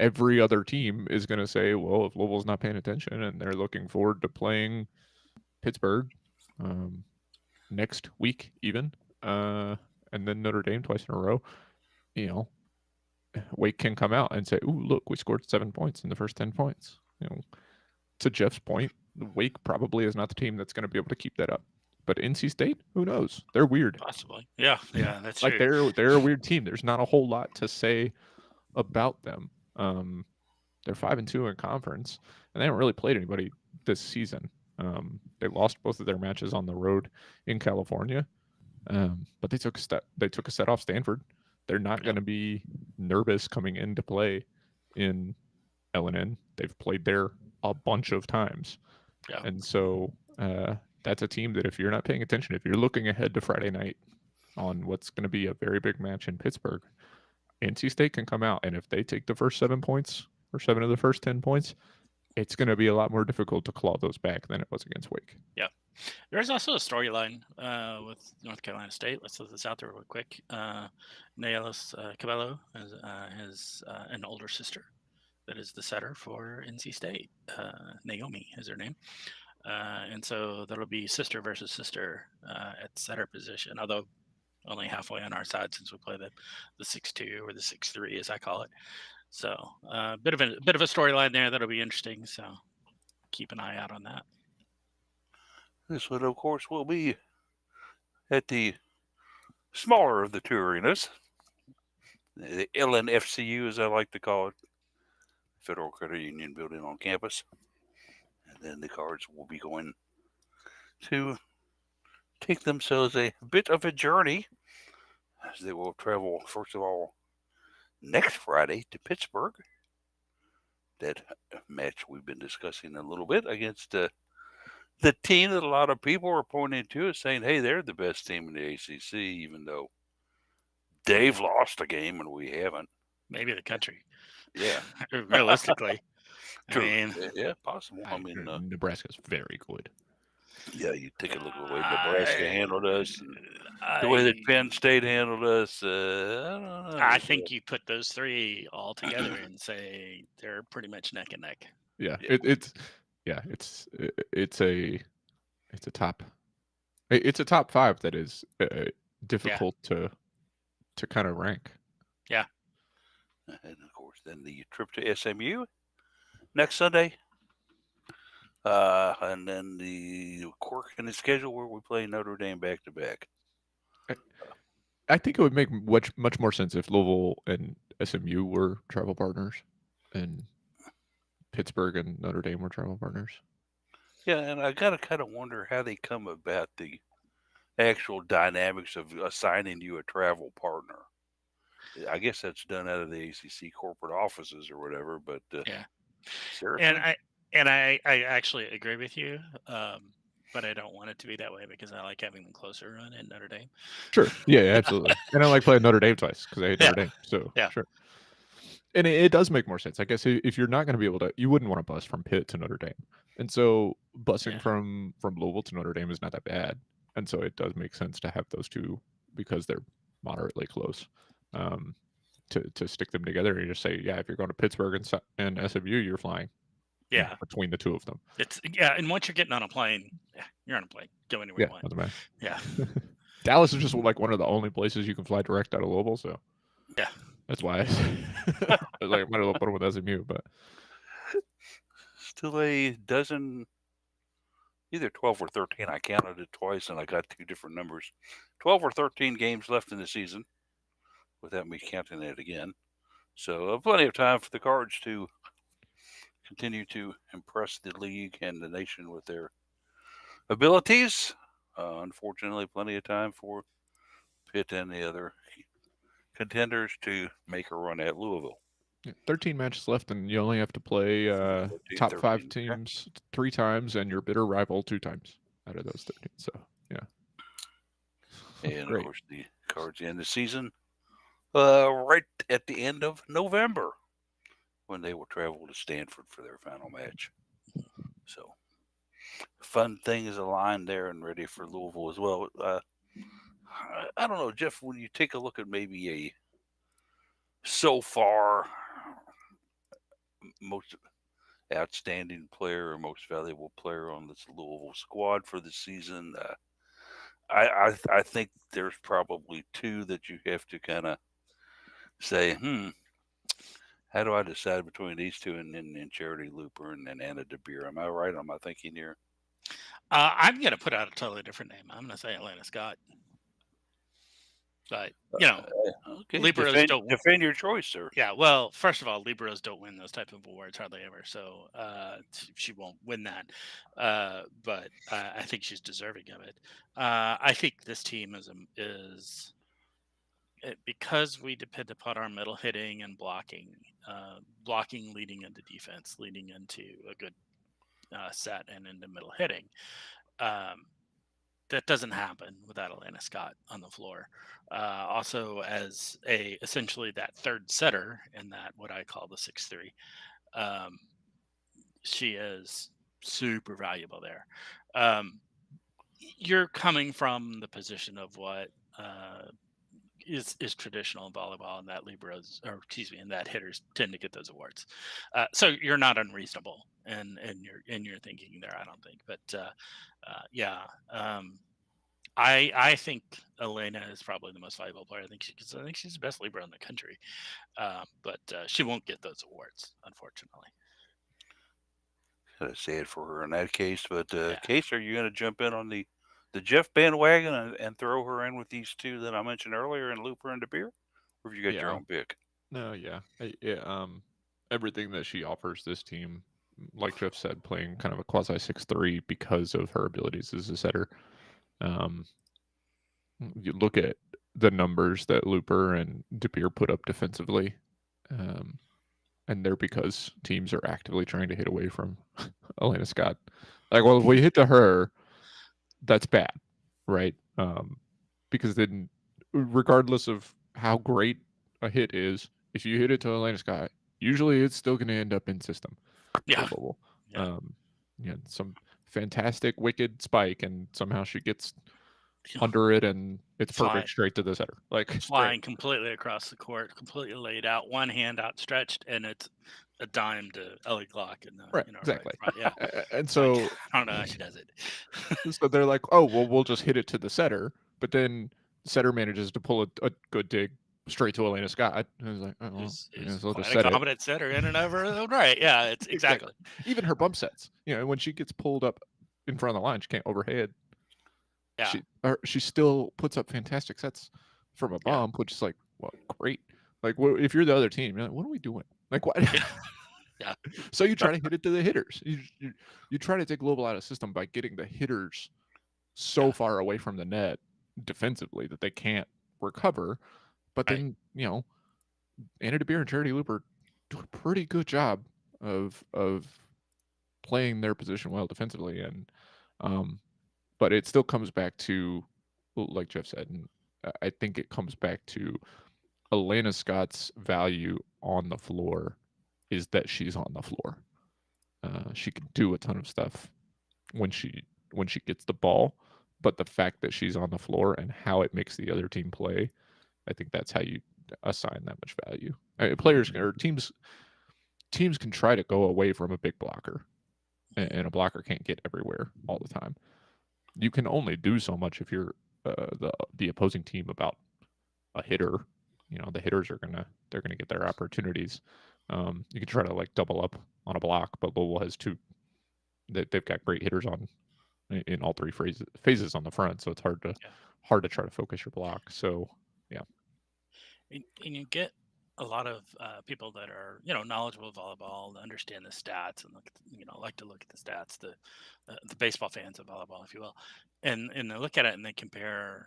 every other team is going to say, well, if Louisville's not paying attention and they're looking forward to playing Pittsburgh next week even, and then Notre Dame twice in a row, Wake can come out and say, ooh, look, we scored 7 points in the first 10 points. To Jeff's point, Wake probably is not the team that's going to be able to keep that up. But NC State, who knows? They're weird. Possibly. Yeah, yeah, that's Like true. they're a weird team. There's not a whole lot to say about them. They're 5-2 in conference, and they haven't really played anybody this season. They lost both of their matches on the road in California, but they took a step. They took a set off Stanford. They're not going Yep. to be nervous coming into play in LNN. They've played there a bunch of times, Yeah. and so that's a team that if you're not paying attention, if you're looking ahead to Friday night on what's going to be a very big match in Pittsburgh, NC State can come out, and if they take the first 7 points or 7 of the first 10 points, it's going to be a lot more difficult to claw those back than it was against Wake. Yeah. There's also a storyline with North Carolina State. Let's throw this out there real quick. Naelis Cabello has an older sister that is the setter for NC State. Naomi is her name. And so that'll be sister versus sister at setter position, although only halfway on our side since we play the 6-2 or the 6-3 as I call it. So bit of a storyline there that'll be interesting. So keep an eye out on that. This one, of course, will be at the smaller of the two arenas, the LNFCU, as I like to call it, Federal Credit Union building on campus. And then the Cards will be going to take themselves a bit of a journey as they will travel, first of all, next Friday to Pittsburgh. That match we've been discussing a little bit against the team that a lot of people are pointing to as saying, hey, they're the best team in the ACC, even though they've lost a game and we haven't. Maybe the country. Yeah. Realistically. True. I mean, yeah, possible. I mean, Nebraska's very good. Yeah, you take a look at the way Nebraska handled us, and the way that Penn State handled us. I don't know. I think you put those three all together and say they're pretty much neck and neck. Yeah, it's a top. It's a top 5 that is difficult to kind of rank. Yeah. And of course, then the trip to SMU next Sunday. And then the quirk in the schedule where we play Notre Dame back to back. I think it would make much more sense if Louisville and SMU were travel partners, and Pittsburgh and Notre Dame were travel partners. Yeah, and I gotta kind of wonder how they come about the actual dynamics of assigning you a travel partner. I guess that's done out of the ACC corporate offices or whatever. But yeah, seriously? And I actually agree with you, but I don't want it to be that way because I like having them closer run at Notre Dame. Sure, yeah, absolutely. And I like playing Notre Dame twice because I hate Notre Dame. So yeah, sure. And it does make more sense. I guess if you're not going to be able to, you wouldn't want to bus from Pitt to Notre Dame, and so busing from Louisville to Notre Dame is not that bad. And so it does make sense to have those two because they're moderately close. To stick them together and just say, yeah, if you're going to Pittsburgh and SMU, you're flying. Yeah, between the two of them. And once you're getting on a plane, you're on a plane. Go anywhere you want. Doesn't matter. Yeah. Dallas is just like one of the only places you can fly direct out of Louisville, so yeah, that's why I was like, I might as well put them with SMU, but still a dozen, either 12 or 13. I counted it twice, and I got 2 different numbers. 12 or 13 games left in the season, without me counting it again. So plenty of time for the Cards to continue to impress the league and the nation with their abilities. Unfortunately, plenty of time for Pitt and the other contenders to make a run at Louisville. 13 matches left, and you only have to play top 13, 5 teams 3 times and your bitter rival 2 times out of those 13. So, yeah. And, of course, the Cards end the season right at the end of November when they will travel to Stanford for their final match. So, fun things aligned there and ready for Louisville as well. I don't know, Jeff, when you take a look at maybe a so far most outstanding player or most valuable player on this Louisville squad for the season, I think there's probably 2 that you have to kind of say, how do I decide between these 2 and Charity Looper and Anna DeBeer? Am I right? Am I thinking here? I'm gonna put out a totally different name. I'm gonna say Atlanta Scott. But Okay, liberos don't. defend your choice, sir. Yeah, well, first of all, liberos don't win those type of awards hardly ever, so she won't win that. But I think she's deserving of it. I think this team is because we depend upon our middle hitting and blocking leading into defense, leading into a good set and into middle hitting. Um, that doesn't happen without Atlanta Scott on the floor. Also, as essentially that third setter in that what I call the 6-3, um, she is super valuable there. You're coming from the position of what is traditional in volleyball, and that liberos, or excuse me, and that hitters tend to get those awards. So you're not unreasonable in your thinking there, I don't think. But yeah. I think Elena is probably the most valuable player. I think she's the best libero in the country, but she won't get those awards, unfortunately. Gotta say it for her in that case. But Yeah. Case, are you going to jump in on the Jeff bandwagon and throw her in with these two that I mentioned earlier, and Looper and De Beer? Or have you got your Yeah. own pick? No, yeah. Everything that she offers this team, like Jeff said, playing kind of a quasi 6-3 because of her abilities as a setter. You look at the numbers that Looper and De Beer put up defensively, and they're because teams are actively trying to hit away from Elena Scott. Like, well, if we hit to her, that's bad, right? Because then, regardless of how great a hit is, if you hit it to Elena Scott, usually it's still going to end up in system. Yeah. For Yeah. some fantastic wicked spike, and somehow she gets under it, and it's perfect straight to the setter. Like flying completely across the court, completely laid out, one hand outstretched, and it's a dime to Ellie Glock in the right, exactly. right front. Yeah. And so I don't know how she does it. so they're like, oh well, we'll just hit it to the setter, but then the setter manages to pull a good dig straight to Elena Scott. And I was like, oh, well, Is quite a competent setter in and over her own right. Yeah, it's exactly. Even her bump sets, when she gets pulled up in front of the line, she can't overhead. Yeah. She still puts up fantastic sets from a bump, which is like, well, great. Like, if you're the other team, you're like, what are we doing? Like, what? Yeah. So you try to hit it to the hitters. You try to take global out of system by getting the hitters so far away from the net defensively that they can't recover. But then, Anna De Beer and Charity Looper do a pretty good job of playing their position well defensively, and but it still comes back to, like Jeff said, and I think it comes back to Elena Scott's value on the floor is that she's on the floor. She can do a ton of stuff when she gets the ball, but the fact that she's on the floor and how it makes the other team play, I think that's how you assign that much value. Players or teams can try to go away from a big blocker, and a blocker can't get everywhere all the time. You can only do so much if you're the opposing team about a hitter. The hitters are gonna get their opportunities. You can try to like double up on a block, but Louisville has two. They've got great hitters on in all three phases on the front, so it's hard to try to focus your block. So yeah, and you get a lot of people that are knowledgeable of volleyball, understand the stats, and like to look at the stats. The baseball fans of volleyball, if you will, and they look at it and they compare.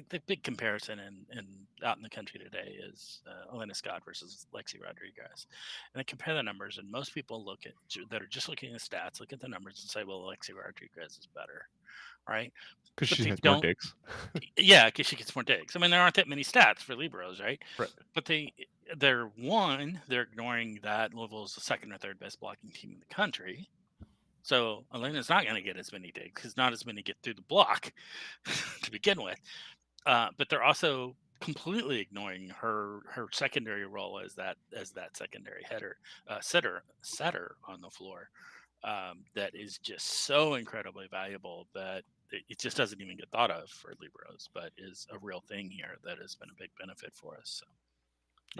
The big comparison and out in the country today is Elena Scott versus Lexi Rodriguez, and they compare the numbers. And most people that are just looking at the stats, look at the numbers and say, "Well, Lexi Rodriguez is better." Right? Because she has more digs. Yeah, because she gets more digs. I mean, there aren't that many stats for liberos, right? Right. But they're ignoring that Louisville's the second or third best blocking team in the country. So Elena's not going to get as many digs because not as many get through the block to begin with. But they're also completely ignoring her secondary role as that secondary header setter on the floor. That is just so incredibly valuable that it just doesn't even get thought of for liberos, but is a real thing here that has been a big benefit for us. So,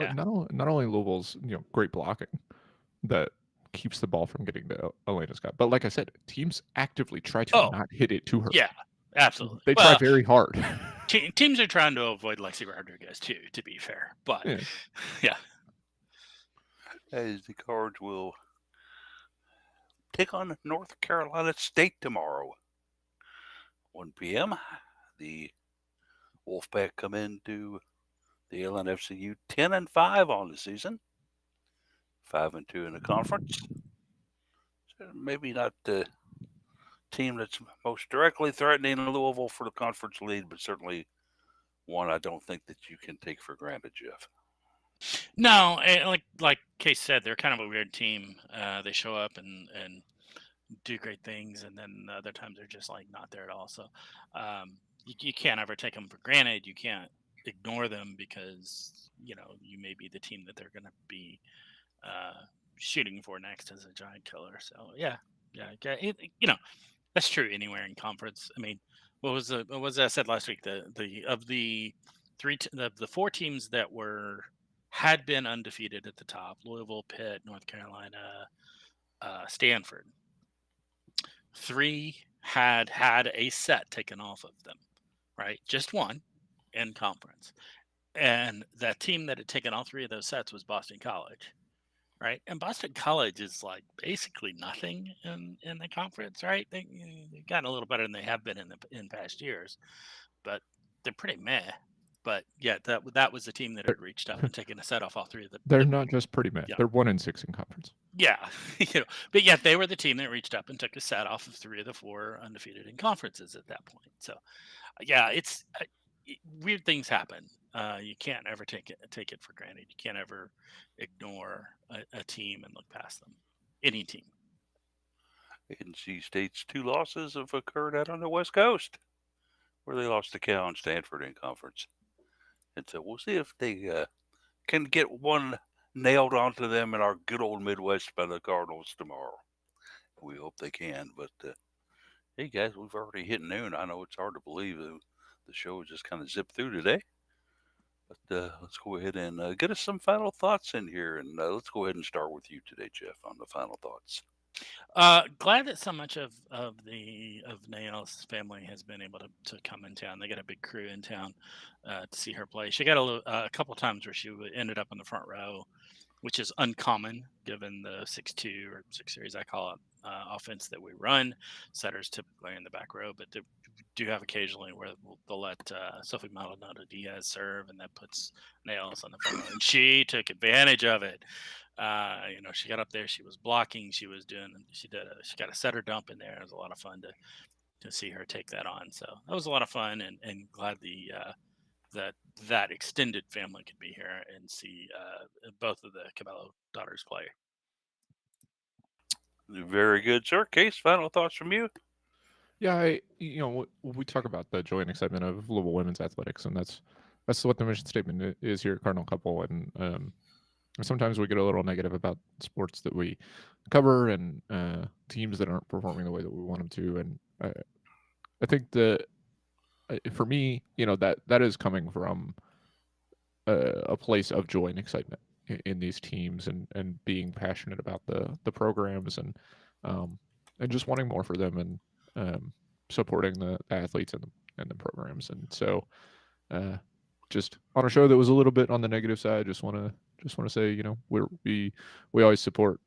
yeah. Not only Louisville's great blocking that keeps the ball from getting to Elena Scott. But like I said, teams actively try to Oh, not hit it to her. yeah, absolutely. They try Well, very hard. teams are trying to avoid Lexi Rodriguez too, to be fair. But Yeah. yeah, As the Cards will take on North Carolina State tomorrow, 1 p.m. The Wolfpack come into the LNFCU 10-5 on the season, 5-2 in the conference. So maybe not the team that's most directly threatening Louisville for the conference lead, but certainly one I don't think that you can take for granted, Jeff. no, like Case said, they're kind of a weird team. They show up and do great things, and then other times they're just like not there at all. So you can't ever take them for granted. You can't ignore them because you may be the team that they're going to be shooting for next as a giant killer. So yeah, that's true anywhere in conference. I mean, what was that I said last week? The four teams that had been undefeated at the top: Louisville, Pitt, North Carolina, Stanford. 3 had a set taken off of them, right? Just one in conference. And that team that had taken all 3 of those sets was Boston College, right? And Boston College is like basically nothing in the conference, right? They've gotten a little better than they have been in past years, but they're pretty meh. But yeah, that was the team that had reached up and taken a set off all 3 of They're not just pretty mad. Yeah. They're 1-6 in conference. Yeah, but yet they were the team that reached up and took a set off of 3 of the 4 undefeated in conferences at that point. So, yeah, it's weird things happen. You can't ever take it for granted. You can't ever ignore a team and look past them. Any team. NC State's 2 losses have occurred out on the West Coast, where they lost to Cal and Stanford in conference. And so we'll see if they can get one nailed onto them in our good old Midwest by the Cardinals tomorrow. We hope they can. But hey, guys, we've already hit noon. I know it's hard to believe the show just kind of zipped through today. But let's go ahead and get us some final thoughts in here. And let's go ahead and start with you today, Jeff, on the final thoughts. Glad that so much of Nail's family has been able to come in town. They got a big crew in town to see her play. She got a couple times where she ended up in the front row, which is uncommon given the 6-2 or 6 series, I call it, offense that we run. Setters typically in the back row, but they do have occasionally where they'll let Sophie Maldonado Diaz serve, and that puts Nails on the front row. And she took advantage of it. She got up there, she was blocking, she got a setter dump in there. It was a lot of fun to see her take that on. So that was a lot of fun, and glad that extended family could be here and see both of the Cabello daughters play. Very good, sir. Case, final thoughts from you? Yeah, we talk about the joy and excitement of Louisville women's athletics, and that's what the mission statement is here at Cardinal Couple. And sometimes we get a little negative about sports that we cover and teams that aren't performing the way that we want them to. And I think for me, that is coming from a place of joy and excitement in these teams and being passionate about the programs and just wanting more for them and supporting the athletes and the programs. And so just on a show that was a little bit on the negative side, just want to say, we always support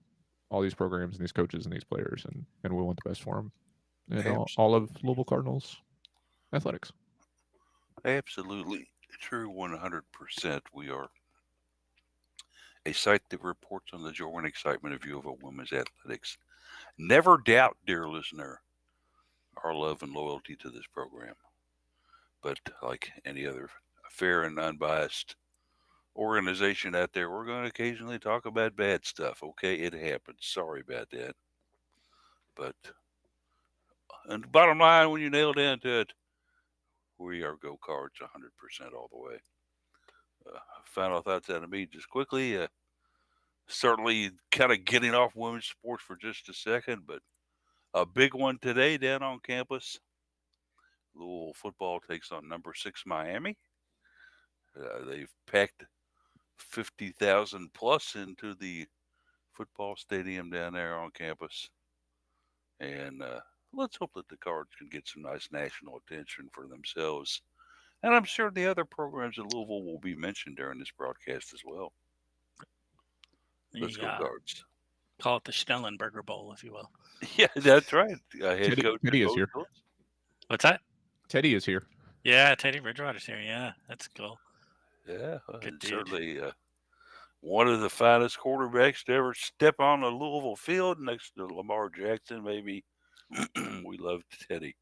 all these programs and these coaches and these players, and we want the best for them and all of Louisville Cardinals athletics. Absolutely true, 100%. We are a site that reports on the joy and excitement of UofL women's athletics. Never doubt, dear listener, our love and loyalty to this program. But like any other fair and unbiased organization out there, we're going to occasionally talk about bad stuff. Okay, it happens. Sorry about that. But and the bottom line, when you nail down to it, we are Go Cards 100% all the way. Final thoughts out of me just quickly. Certainly kind of getting off women's sports for just a second, but a big one today down on campus. Louisville football takes on number 6 Miami. They've packed 50,000 plus into the football stadium down there on campus. And let's hope that the Cards can get some nice national attention for themselves. And I'm sure the other programs in Louisville will be mentioned during this broadcast as well. Let's go, Cards. Call it the Schnellenberger Bowl, if you will. Yeah, that's right. Head coach Teddy is Coach here. Phillips. What's that? Teddy is here. Yeah, Teddy Bridgewater's here. Yeah, that's cool. Yeah, Good dude. certainly one of the finest quarterbacks to ever step on a Louisville field next to Lamar Jackson, maybe. We love Teddy.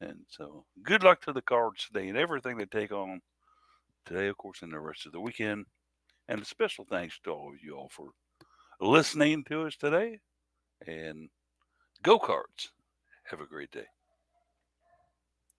And so good luck to the Cards today and everything they take on today, of course, and the rest of the weekend. And a special thanks to all of you all for listening to us today. And go Cards. Have a great day.